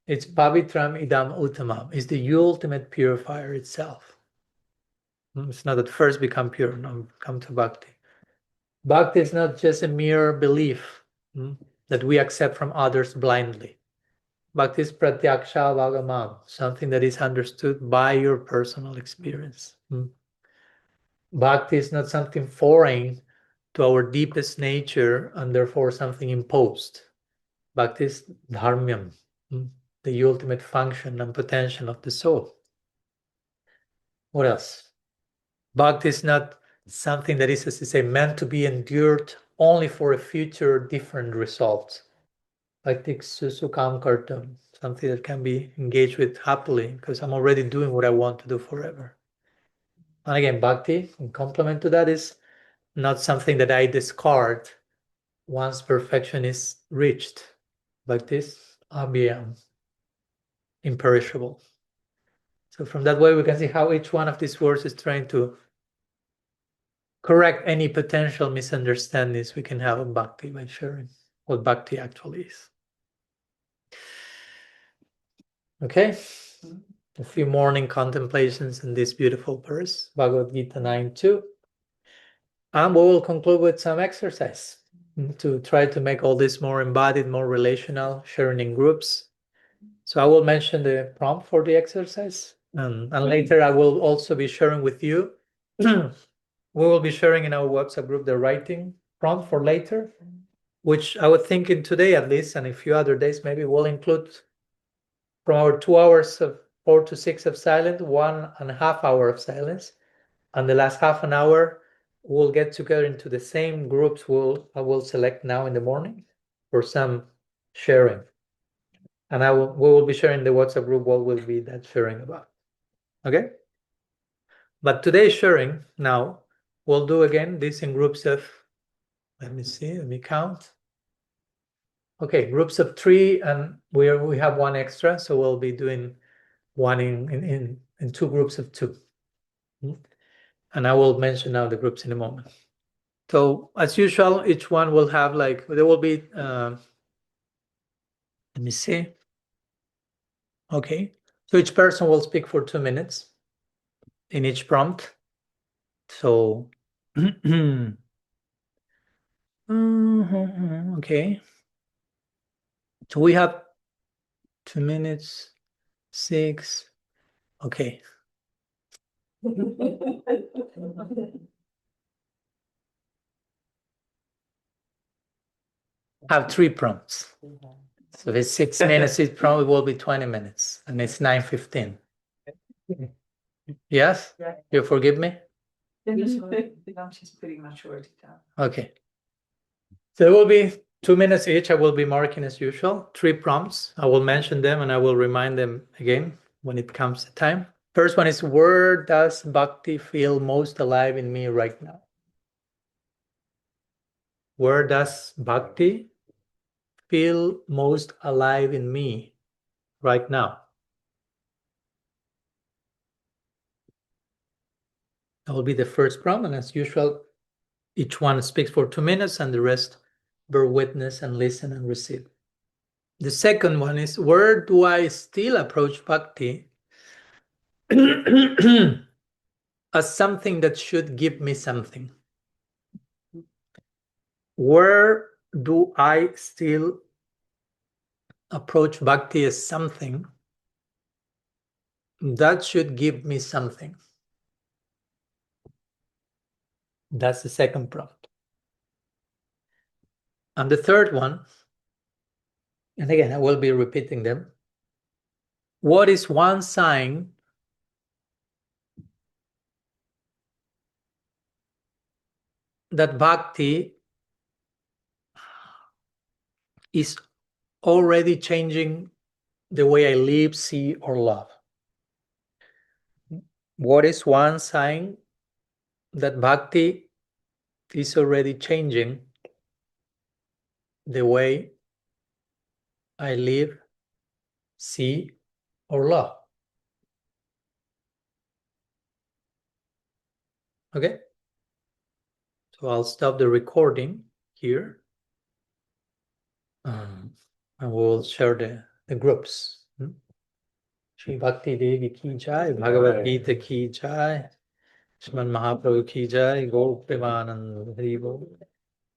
It's pavitram idam uttamam. It's the ultimate purifier itself. It's not that first become pure. No, come to bhakti. Bhakti is not just a mere belief that we accept from others blindly. Bhakti is pratyakṣāvagamam, something that is understood by your personal experience. Bhakti is not something foreign to our deepest nature and therefore something imposed. Bhakti is dharmyam, the ultimate function and potential of the soul. What else? Bhakti is not something that is, as I say, meant to be endured only for a future different result. Bhakti is susukham kartum, something that can be engaged with happily because I'm already doing what I want to do forever. And again, bhakti, in complement to that, is not something that I discard once perfection is reached. Bhakti is avyayam, imperishable. So from that way, we can see how each one of these words is trying to correct any potential misunderstandings we can have of bhakti by sharing what bhakti actually is. Okay, a few morning contemplations in this beautiful verse, Bhagavad-gītā 9:2. And we will conclude with some exercise to try to make all this more embodied, more relational, sharing in groups. So I will mention the prompt for the exercise, and later I will also be sharing with you. We will be sharing in our WhatsApp group the writing prompt for later, which I would think in today at least, and a few other days maybe we'll include from our 2 hours of 4 to 6 of silence, 1.5 hours of silence, and the last half an hour we'll get together into the same groups I will select now in the morning for some sharing. And we will be sharing the WhatsApp group what will be that sharing about. Okay? But today's sharing now, we'll do again this in groups of, let me count. Okay, groups of 3, and we have one extra, so we'll be doing one in 2 groups of 2. And I will mention now the groups in a moment. So as usual, each one will have there will be, let me see. Okay, so each person will speak for 2 minutes in each prompt. So, okay. So we have 2 minutes, 6. Okay. Have 3 prompts. So if it's 6 minutes, it probably will be 20 minutes, and it's 9:15. Yes? Yeah. You forgive me? She's pretty much wrote it down. Okay. So there will be 2 minutes each. I will be marking as usual. 3 prompts. I will mention them and I will remind them again when it comes to time. First one is, where does bhakti feel most alive in me right now? Where does bhakti feel most alive in me right now? That will be the first prompt, and as usual, each one speaks for 2 minutes and the rest bear witness and listen and receive. The second one is, where do I still approach bhakti as something that should give me something? Where do I still approach bhakti as something that should give me something? That's the second prompt. And the third one, and again, I will be repeating them. What is one sign that bhakti is already changing the way I live, see, or love? What is one sign that bhakti is already changing the way I live, see, or love? Okay? So I'll stop the recording here. And we'll share the groups. Shri Bhakti Devi ki jai, Bhagavad-gītā ki jai, Srimad Mahaprabhu ki jai, Gaur Premanand Hari Bol.